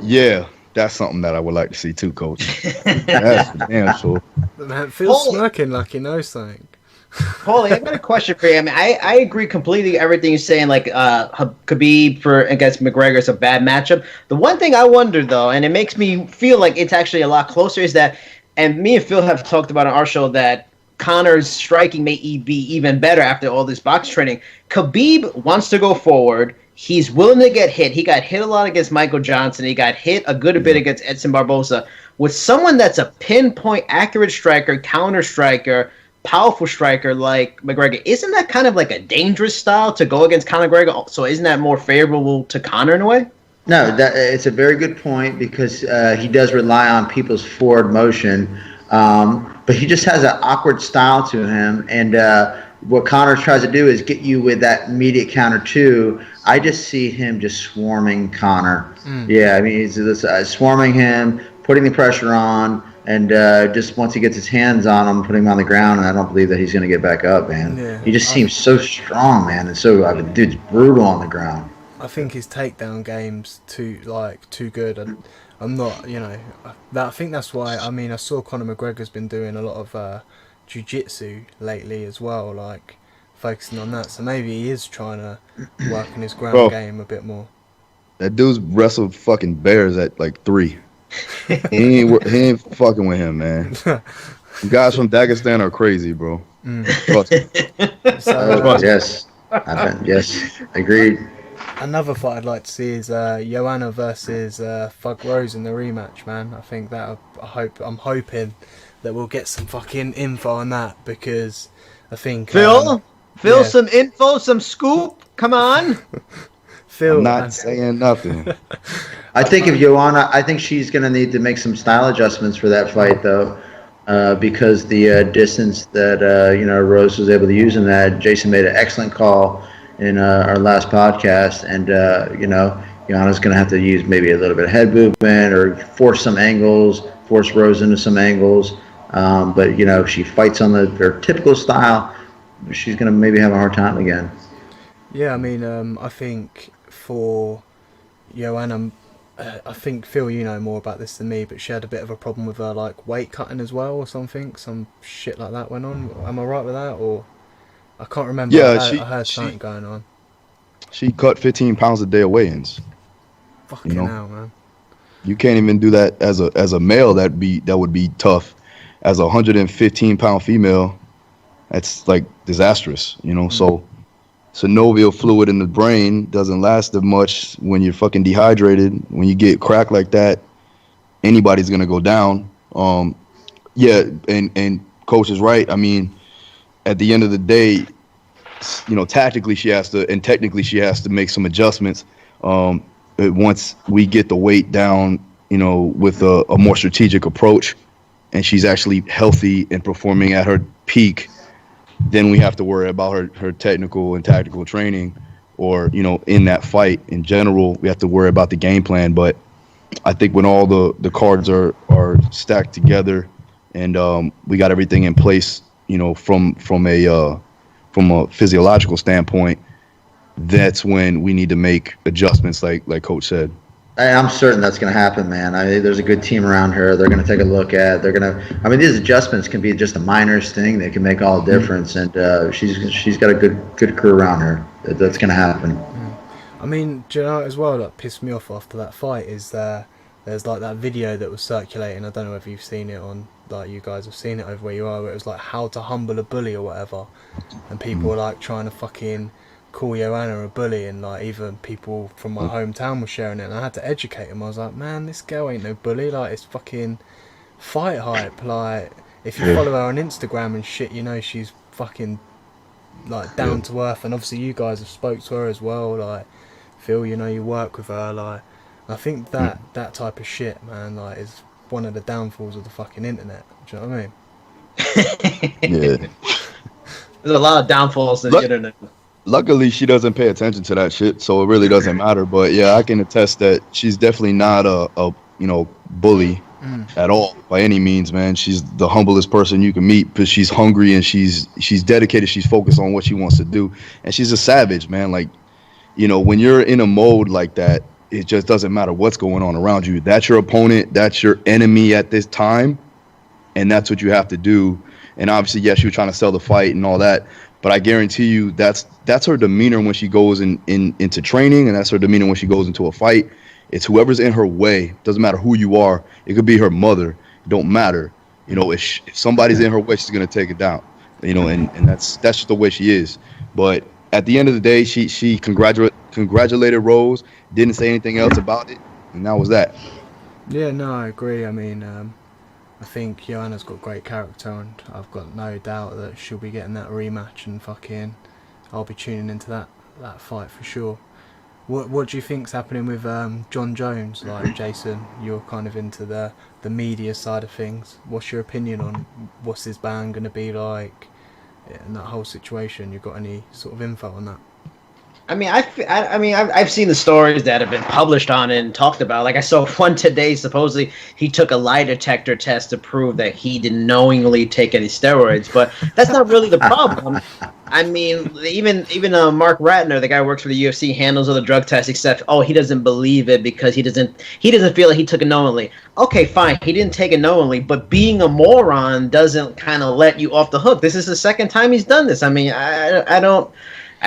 Yeah, that's something that I would like to see too, Coach. That's for damn sure. Man, Phil's smirking like he knows something. Paulie, I got a question for you. I mean, I agree completely everything you're saying. Like, Khabib against McGregor is a bad matchup. The one thing I wonder, though, and it makes me feel like it's actually a lot closer, is that, and me and Phil have talked about on our show that Conor's striking may be even better after all this box training. Khabib wants to go forward. He's willing to get hit. He got hit a lot against Michael Johnson. He got hit a good bit against Edson Barboza. With someone that's a pinpoint accurate striker, counter striker, powerful striker like McGregor, isn't that kind of like a dangerous style to go against Conor McGregor? So isn't that more favorable to Conor in a way? No, it's a very good point because he does rely on people's forward motion, but he just has an awkward style to him. And what Conor tries to do is get you with that immediate counter too. I just see him just swarming Conor. Yeah, I mean, he's just, swarming him, putting the pressure on. And just once he gets his hands on him, putting him on the ground, and I don't believe that he's going to get back up, man. Yeah. He just seems so strong, man, and so dude's brutal on the ground. I think his takedown game's too good. I'm not, you know, I think that's why. I mean, I saw Conor McGregor's been doing a lot of jiu-jitsu lately as well, like focusing on that. So maybe he is trying to work on his ground game a bit more. That dude's wrestled fucking bears at like 3. he ain't fucking with him, man. You guys from Dagestan are crazy, bro. Yes, agreed. Another fight I'd like to see is Joanna versus Thug Rose in the rematch, man. I think that I'm hoping that we'll get some fucking info on that, because I think Phil, yeah. some info, some scoop. Come on. Phil, I'm not saying nothing. I think if Joanna, I think she's going to need to make some style adjustments for that fight, though, because the distance that Rose was able to use in that. Jason made an excellent call in our last podcast, and Joanna's going to have to use maybe a little bit of head movement or force some angles, force Rose into some angles. But if she fights on her typical style, she's going to maybe have a hard time again. Yeah, I mean, I think for Joanna, I think, Phil, you know more about this than me, but she had a bit of a problem with her weight cutting as well, or something. Some shit like that went on. Am I right with that? Or I can't remember. Yeah, I heard something going on. She cut 15 pounds a day of weigh-ins. Fucking hell, man. You can't even do that as a male. That would be tough. As a 115-pound female, that's disastrous. So synovial fluid in the brain doesn't last that much when you're fucking dehydrated. When you get cracked like that, anybody's gonna go down. Yeah, and coach is right. I mean, at the end of the day, tactically she has to, and technically she has to make some adjustments. Once we get the weight down, with a more strategic approach, and she's actually healthy and performing at her peak, then we have to worry about her technical and tactical training, or in that fight in general, we have to worry about the game plan. But I think when all the cards are stacked together, and we got everything in place, from a physiological standpoint, that's when we need to make adjustments, like Coach said. I'm certain that's going to happen, man. There's a good team around her. They're going to take a look at. These adjustments can be just a minor thing. They can make all the difference, and she's got a good crew around her. That's going to happen. I mean, do you know as well that pissed me off after that fight is there's that video that was circulating. I don't know if you've seen it on, you guys have seen it over where you are, where it was how to humble a bully or whatever, and people were trying to fucking call Joanna a bully, and even people from my hometown were sharing it, and I had to educate them. I was like, man, this girl ain't no bully. It's fucking fight hype. If you follow her on Instagram and shit, she's fucking down to earth, and obviously you guys have spoke to her as well. Phil, you work with her. I think that type of shit, man, is one of the downfalls of the fucking internet. Do you know what I mean? Yeah. There's a lot of downfalls in the internet. Luckily, she doesn't pay attention to that shit, so it really doesn't matter. But yeah, I can attest that she's definitely not a bully at all by any means, man. She's the humblest person you can meet, because she's hungry and she's dedicated. She's focused on what she wants to do, and she's a savage, man. When you're in a mode like that, it just doesn't matter what's going on around you. That's your opponent. That's your enemy at this time, and that's what you have to do. And obviously, yes, you're trying to sell the fight and all that, but I guarantee you that's her demeanor when she goes into training, and that's her demeanor when she goes into a fight. It's whoever's in her way. Doesn't matter who you are. It could be her mother. It don't matter. If somebody's in her way, she's gonna take it down. And that's just the way she is. But at the end of the day, she congratulated Rose, didn't say anything else about it, and that was that. Yeah, no, I agree. I mean, I think Joanna's got great character, and I've got no doubt that she'll be getting that rematch, and fucking I'll be tuning into that fight for sure. What do you think's happening with John Jones? Jason, you're kind of into the media side of things. What's your opinion on what's his ban going to be like in that whole situation? You got any sort of info on that? I've seen the stories that have been published on it and talked about. I saw one today. Supposedly, he took a lie detector test to prove that he didn't knowingly take any steroids, but that's not really the problem. Even Mark Ratner, the guy who works for the UFC, handles all the drug tests. Except, he doesn't believe it because he doesn't feel like he took it knowingly. Okay, fine, he didn't take it knowingly, but being a moron doesn't kind of let you off the hook. This is the second time he's done this. I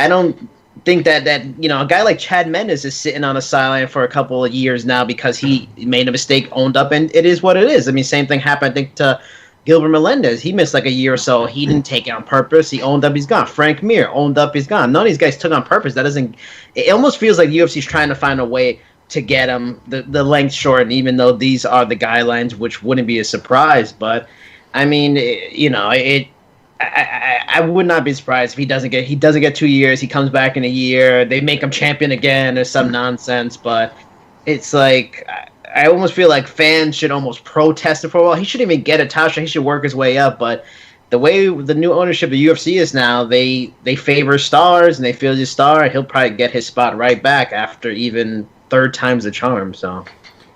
don't think that a guy like Chad Mendes is sitting on the sideline for a couple of years now because he made a mistake, owned up, and it is what it is. Seame thing happened, I think, to Gilbert Melendez. He missed a year or so. He didn't take it on purpose. He owned up, he's gone. Frank Mir owned up, he's gone. None of these guys took on purpose. It almost feels like UFC's trying to find a way to get him the length shortened, even though these are the guidelines, which wouldn't be a surprise. But I mean, I would not be surprised if he doesn't get 2 years. He comes back in a year. They make him champion again or some nonsense. But it's like I almost feel like fans should almost protest it for a while. He shouldn't even get a title shot. He should work his way up. But the way the new ownership of the UFC is now, they favor stars, and they feel he's a star. He'll probably get his spot right back after even third time's the charm. So,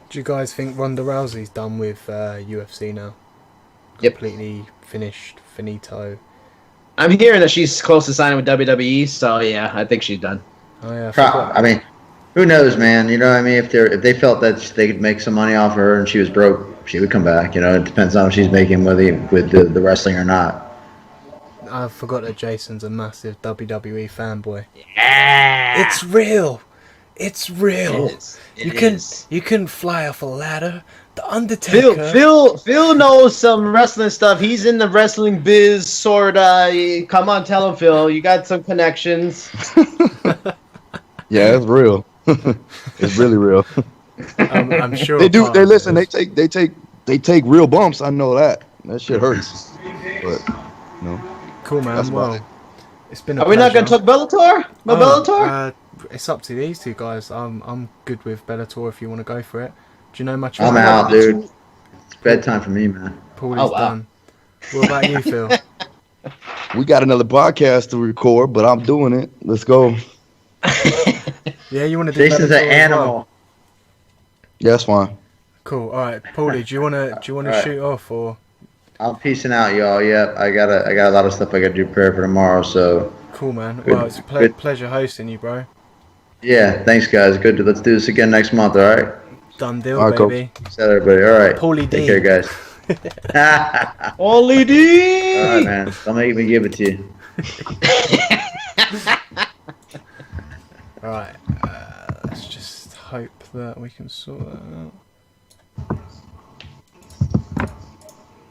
do you guys think Ronda Rousey's done with UFC now? Yep. Completely finished, finito. I'm hearing that she's close to signing with WWE. So yeah, I think she's done. Oh yeah. I mean, who knows, man? You know what I mean? If they felt that they could make some money off her and she was broke, she would come back. You know, it depends on if she's making money with the wrestling or not. I forgot that Jason's a massive WWE fanboy. Yeah, It's real. It's real. It is. You can fly off a ladder. The Undertaker. Phil knows some wrestling stuff. He's in the wrestling biz, sorta. Come on, tell him, Phil. You got some connections. Yeah, it's real. It's really real. I'm sure They do. part They of listen. it They take real bumps. I know that. That shit hurts. But no. Cool, man. That's Well, about it. it's been a Are we not going to pleasure. talk Bellator? No Bellator? It's up to these two guys. I'm good with Bellator if you want to go for it. Do you know much I'm about out, dude. It's bedtime for me, man. Paulie's Oh, wow. done. What about you, Phil? We got another podcast to record, but I'm doing it. Let's go. Yeah, you want to do Jason's Bellator an as well? animal. Yeah, that's fine. Cool. All right, Paulie, do you want to Alright. shoot off or? I'm peacing out, y'all. Yep, I got a lot of stuff I got to do prepare for tomorrow. So Cool, man. Good- Well, it's a good. pleasure hosting you, bro. yeah, thanks, guys. Good. Let's do this again next month. All right. Done deal, All right, cool. baby. See you, everybody. All right. Paulie Take D. care, guys. Only D! All right, man. Don't make me give it to you. All right. Let's just hope that we can sort that out.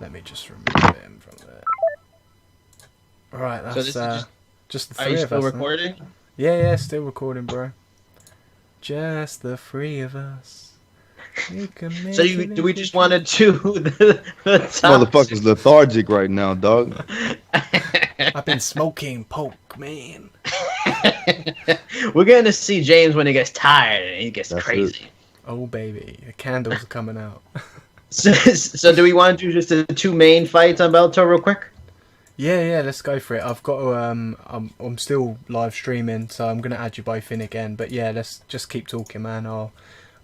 Let me just remove him from there. All right, that's So this is just the Are three you of still us. recording? Yeah, still recording, bro. Just the three of us. You can make So it do we if just you want to do the top Motherfucker's lethargic right now, dog. I've been smoking poke, man. We're going to see James when he gets tired and he gets That's crazy. Oh, baby. The candles are coming out. So do we want to do just the two main fights on Bellator real quick? Yeah, let's go for it. I've got to, I'm still live streaming, so I'm going to add you both in again. But yeah, let's just keep talking, man. I'll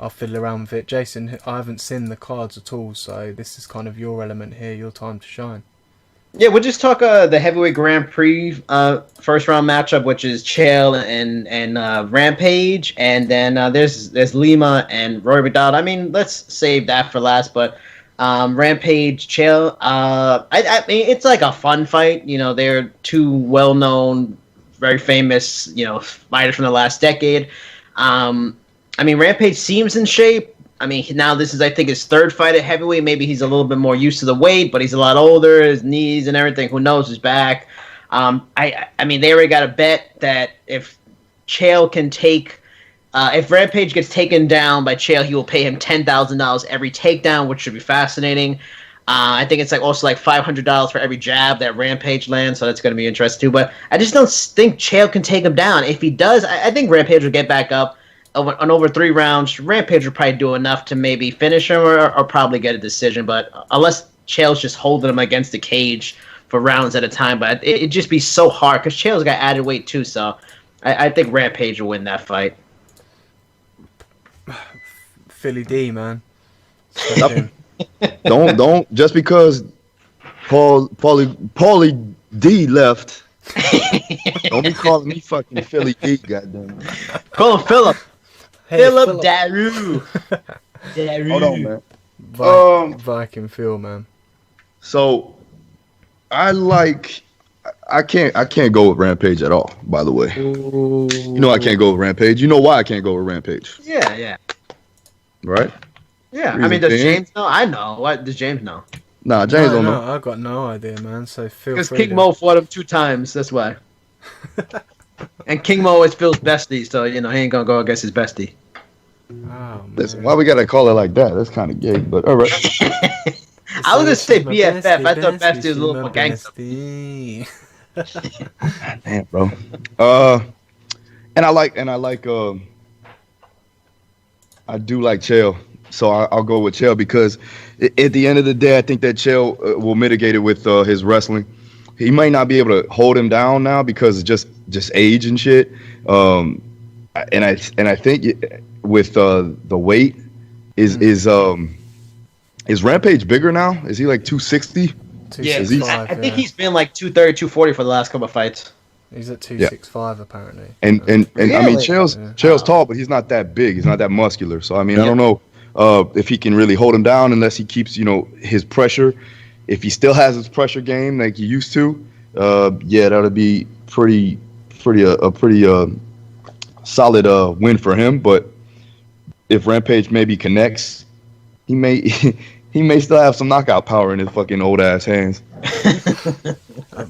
fiddle around with it. Jason, I haven't seen the cards at all, so this is kind of your element here, your time to shine. Yeah, we'll just talk the heavyweight Grand Prix first round matchup, which is Chael and Rampage, and then there's Lima and Roy McDonald. I mean, let's save that for last, but Rampage, Chael, I mean, it's like a fun fight. You know, they're two well-known, very famous, fighters from the last decade. I mean, Rampage seems in shape. I mean, now this is, I think, his third fight at heavyweight. Maybe he's a little bit more used to the weight, but he's a lot older. His knees and everything, who knows, his back. I mean, they already got a bet that if Chael can if Rampage gets taken down by Chael, he will pay him $10,000 every takedown, which should be fascinating. I think it's also $500 for every jab that Rampage lands, so that's going to be interesting too. But I just don't think Chael can take him down. If he does, I think Rampage will get back up. On over 3 rounds, Rampage will probably do enough to maybe finish him or probably get a decision. But unless Chael's just holding him against the cage for rounds at a time, but it'd just be so hard because Chael's got added weight too. So I think Rampage will win that fight. Philly D, man. Step in. Don't just because Paulie D left. Don't be calling me fucking Philly D, goddamn. Call him Philip. Hey, Philip Daru. Daru. Hold on, man. Viking Phil, man. So I can't go with Rampage at all, by the way. Ooh. You know I can't go with Rampage. You know why I can't go with Rampage, Yeah. right? I mean, does Reason James know? I know. What does James know? Nah, James don't know. I've got no idea, man. So feel Because free King to- Mo fought him 2 times. That's why. And King Mo is Phil's bestie, so he ain't gonna go against his bestie. Oh, man. Listen, why we gotta call it like that? That's kind of gay, but all right. I was gonna say my BFF. I thought bestie, bestie was a she's little my more gangster. bestie. Damn, bro. And I do like Chael, so I'll go with Chael because at the end of the day, I think that Chael will mitigate it with his wrestling. He might not be able to hold him down now because of just age and shit. And I think with the weight is Rampage bigger now? Is he like 260? Yeah, 265, I think he's been like 230, 240 for the last couple of fights. He's at 265 apparently. And I mean Really? Chael's tall, but he's not that big. He's not that muscular. So I mean, I Yep. don't know if he can really hold him down unless he keeps his pressure. If he still has his pressure game like he used to, that'll be pretty solid win for him. But if Rampage maybe connects, he may he may still have some knockout power in his fucking old ass hands.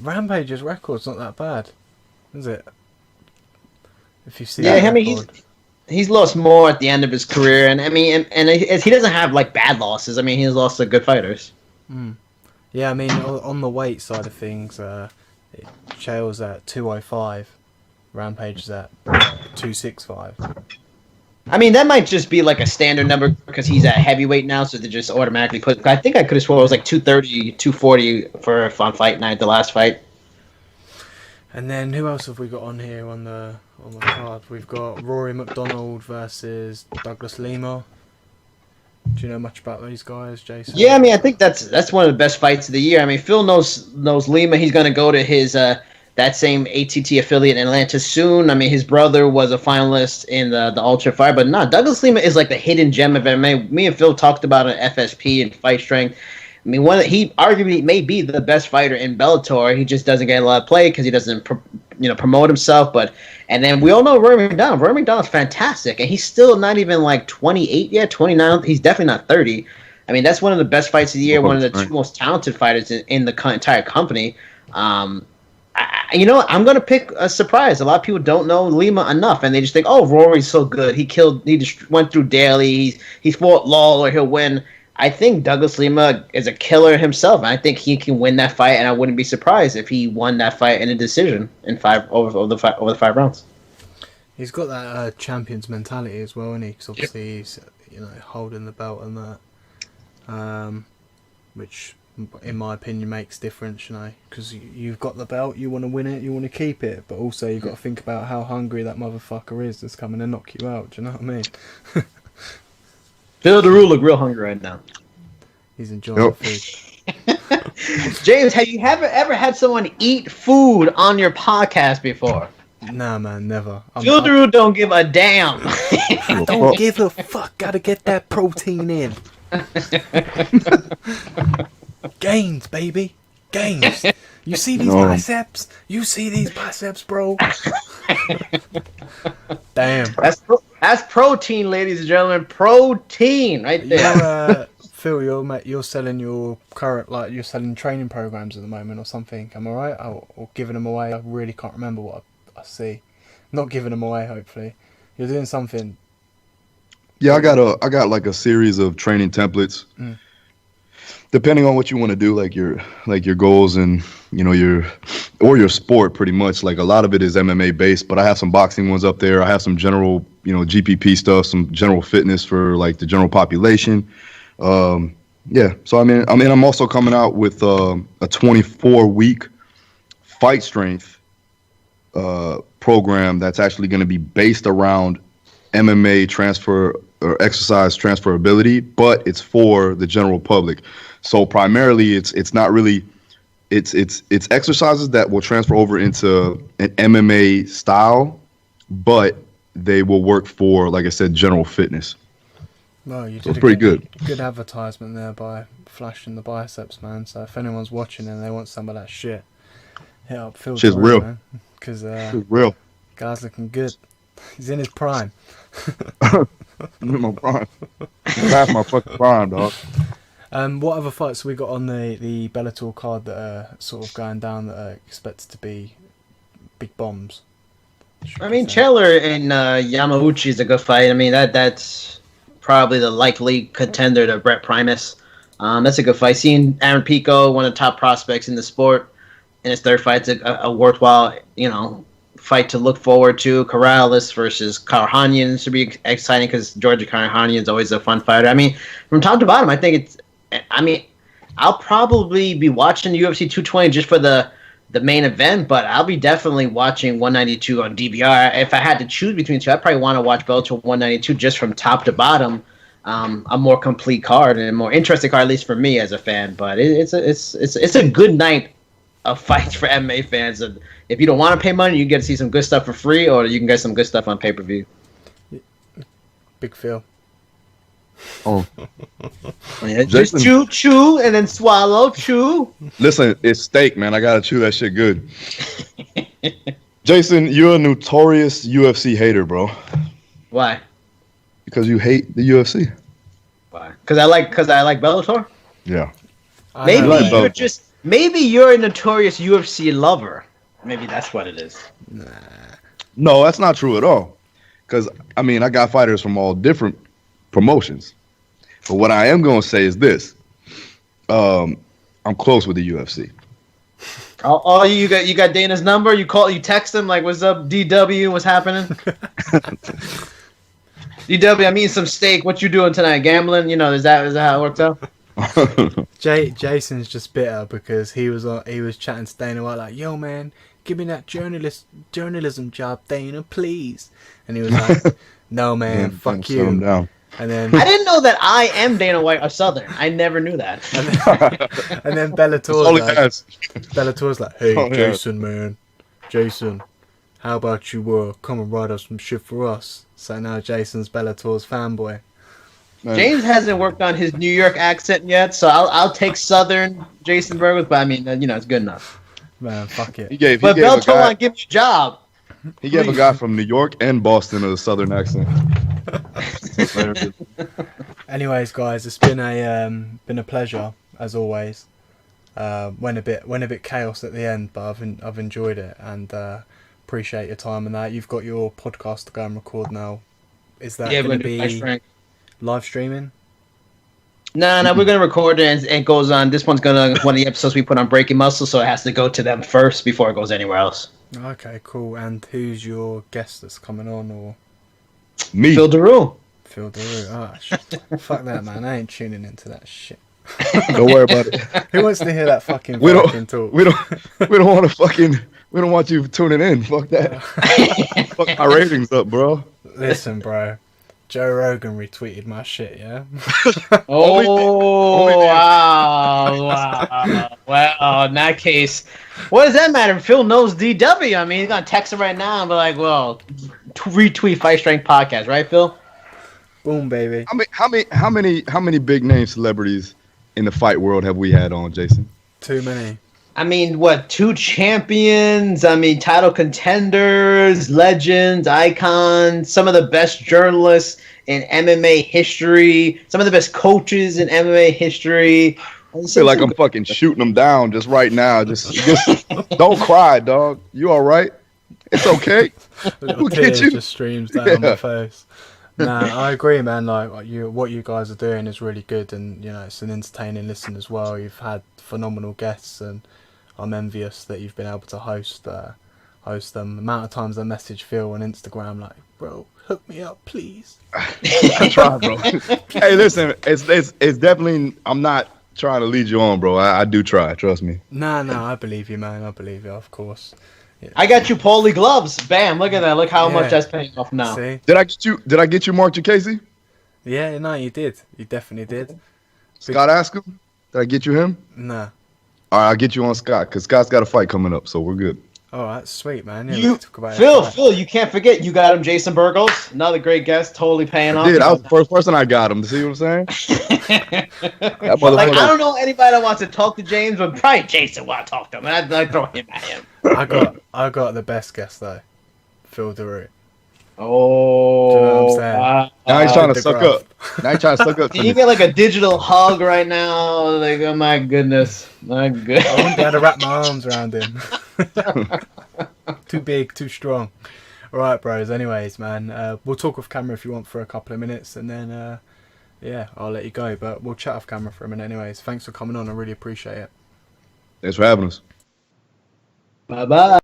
Rampage's record's not that bad, is it? If you see, Yeah, that I mean record. he's lost more at the end of his career, and I mean, and he doesn't have like bad losses. I mean, he's lost to good fighters. Yeah, I mean, on the weight side of things, Chael's at 205, Rampage is at 265. I mean, that might just be like a standard number because he's at heavyweight now, so they just automatically put. I think I could have sworn it was like 230, 240 for Fun Fight Night, the last fight. And then who else have we got on here on the card? We've got Rory McDonald versus Douglas Lima. Do you know much about these guys, Jason? Yeah, I mean, I think that's one of the best fights of the year. I mean, Phil knows Lima. He's going to go to his that same ATT affiliate in Atlanta soon. I mean, his brother was a finalist in the Ultra Fight, but Douglas Lima is like the hidden gem of MMA. Me and Phil talked about it at FSP and Fight Strength. I mean, he arguably may be the best fighter in Bellator. He just doesn't get a lot of play because he doesn't, promote himself. And then we all know Rory McDonald. Rory McDonald's fantastic, and he's still not even like 28 yet, 29. He's definitely not 30. I mean, that's one of the best fights of the year. One of the two most talented fighters in the entire company. I'm going to pick a surprise. A lot of people don't know Lima enough, and they just think, "Oh, Rory's so good. He just went through Daly. He fought Lawler. He'll win." I think Douglas Lima is a killer himself, and I think he can win that fight. And I wouldn't be surprised if he won that fight in a decision in over the 5 rounds. He's got that champion's mentality as well, and because obviously he's holding the belt and that, which in my opinion makes difference, because you've got the belt, you want to win it, you want to keep it, but also you've got to think about how hungry that motherfucker is that's coming to knock you out. Do you know what I mean? Phil Daru look real hungry right now. He's enjoying the food. James, have you ever had someone eat food on your podcast before? Nah, man, never. Phil Daru don't give a damn. I don't give a fuck. Gotta get that protein in. Gains, baby. Gains. You see these biceps? You see these biceps, bro? Damn. That's protein, ladies and gentlemen. Protein, right there. Phil, you're selling your current, you're selling training programs at the moment or something. Am I right? Or giving them away? I really can't remember what I see. Not giving them away. Hopefully, you're doing something. Yeah, I got like a series of training templates. Depending on what you want to do, like your goals and your sport, pretty much. Like a lot of it is MMA based, but I have some boxing ones up there. I have some general, GPP stuff, some general fitness for like the general population. Yeah. So I mean, I'm also coming out with a 24-week fight strength program that's actually going to be based around MMA transfer or exercise transferability, but it's for the general public. So primarily, it's not really it's exercises that will transfer over into an MMA style, but they will work for, like I said, general fitness. Well, you did it's pretty good. Good advertisement there by flashing the biceps, man. So if anyone's watching and they want some of that shit, hit up Phil. Shit's real, man. Because it's real. Guy's looking good. He's in his prime. I'm in my prime. Past my fucking prime, dog. What other fights we got on the Bellator card that are sort of going down that are expected to be big bombs? I mean, Chandler and Yamauchi is a good fight. I mean, that's probably the likely contender to Brett Primus. That's a good fight. Seeing Aaron Pico, one of the top prospects in the sport, in his third fight, it's a worthwhile, fight to look forward to. Corrales versus Karhanian should be exciting because Georgia Karhanian is always a fun fighter. I mean, from top to bottom, I think I'll probably be watching UFC 220 just for the main event, but I'll be definitely watching 192 on DVR. If I had to choose between two, I'd probably want to watch Bellator 192 just from top to bottom. A more complete card and a more interesting card, at least for me as a fan. But it's a good night of fights for MMA fans. And if you don't want to pay money, you get to see some good stuff for free, or you can get some good stuff on pay-per-view. Big Phil. Oh, Yeah, just chew, and then swallow, chew. listen, it's steak, man. I gotta chew that shit good. Jason, you're a notorious UFC hater, bro. Why? Because you hate the UFC. Why? Because I like Bellator. Yeah. Maybe you're a notorious UFC lover. Maybe that's what it is. No, that's not true at all. Because I got fighters from all different promotions. But what I am gonna say is this: I'm close with the UFC. Oh, you got Dana's number? You text him like, "What's up, DW? What's happening?" DW, I mean some steak. What you doing tonight? Gambling? Is that how it works out? Jason's just bitter because he was chatting to Dana White like, "Yo, man, give me that journalism job, Dana, please." And he was like, "No, man, fuck you." Him down. And then I didn't know that I am Dana White of Southern. I never knew that. and then Bellator's like, "Hey, Jason, man, Jason, how about you come and write up some shit for us?" So now Jason's Bellator's fanboy. Man. James hasn't worked on his New York accent yet, so I'll take Southern Jason Burgos, but I mean, it's good enough. Man, fuck it. But Bellator want to give you a job. He gave a guy from New York and Boston a Southern accent. Anyways, guys, it's been a pleasure as always. Went a bit chaos at the end, but I've enjoyed it and appreciate your time and that. You've got your podcast to go and record now. Is that going to be live streaming? No, we're going to record it and it goes on. This one's one of the episodes we put on Breaking Muscle, so it has to go to them first before it goes anywhere else. Okay, cool. And who's your guest that's coming on? Or Me. Phil Daru. Phil Daru. Fuck that, man. I ain't tuning into that shit. Don't worry about it. Who wants to hear that fucking talk? We don't want you tuning in. Fuck that. Fuck my ratings up, bro. Listen, bro. Joe Rogan retweeted my shit, yeah? Oh, wow. Well, in that case, what does that matter? Phil knows DW. I mean, he's going to text him right now and be like, well, retweet Fight Strength Podcast, right, Phil? Boom, baby. How many big name celebrities in the fight world have we had on, Jason? Too many. I mean, 2 champions, title contenders, legends, icons, some of the best journalists in MMA history, some of the best coaches in MMA history. I feel like I'm fucking shooting them down just right now. Just don't cry, dog. You all right? It's okay. We'll get you. Just streams down my face. Nah, I agree, man. Like what you guys are doing is really good, and it's an entertaining listen as well. You've had phenomenal guests, and I'm envious that you've been able to host them. The amount of times I message Phil on Instagram like, "Bro, hook me up, please." I try, bro. Hey, listen, it's definitely. I'm not trying to lead you on, bro. I do try. Trust me. No, I believe you, man. I believe you, of course. Yeah. I got you Paulie gloves. Bam! Look at that. Look how much that's paying off now. See? Did I get you Mark Casey? Yeah, no, you did. You definitely did. Scott Askham? Did I get you him? Nah. All right, I'll get you on Scott because Scott's got a fight coming up, so we're good. All right, sweet, man. Yeah, Phil, you can't forget you got him Jason Burgos, another great guest, totally paying off. Dude, I was the first person I got him. See what I'm saying? I don't know anybody that wants to talk to James, but probably Jason want to talk to him. I'd throw him at him. I got the best guest though, Phil Daru. Oh, do you know what I'm saying? Now he's trying to suck up. Can you get like a digital hug right now? Like, oh my goodness, my goodness. I wouldn't be able to wrap my arms around him. Too big, too strong. All right, bros. Anyways, man, we'll talk off camera if you want for a couple of minutes, and then yeah, I'll let you go. But we'll chat off camera for a minute anyways. Thanks for coming on. I really appreciate it. Thanks for having us. Bye bye.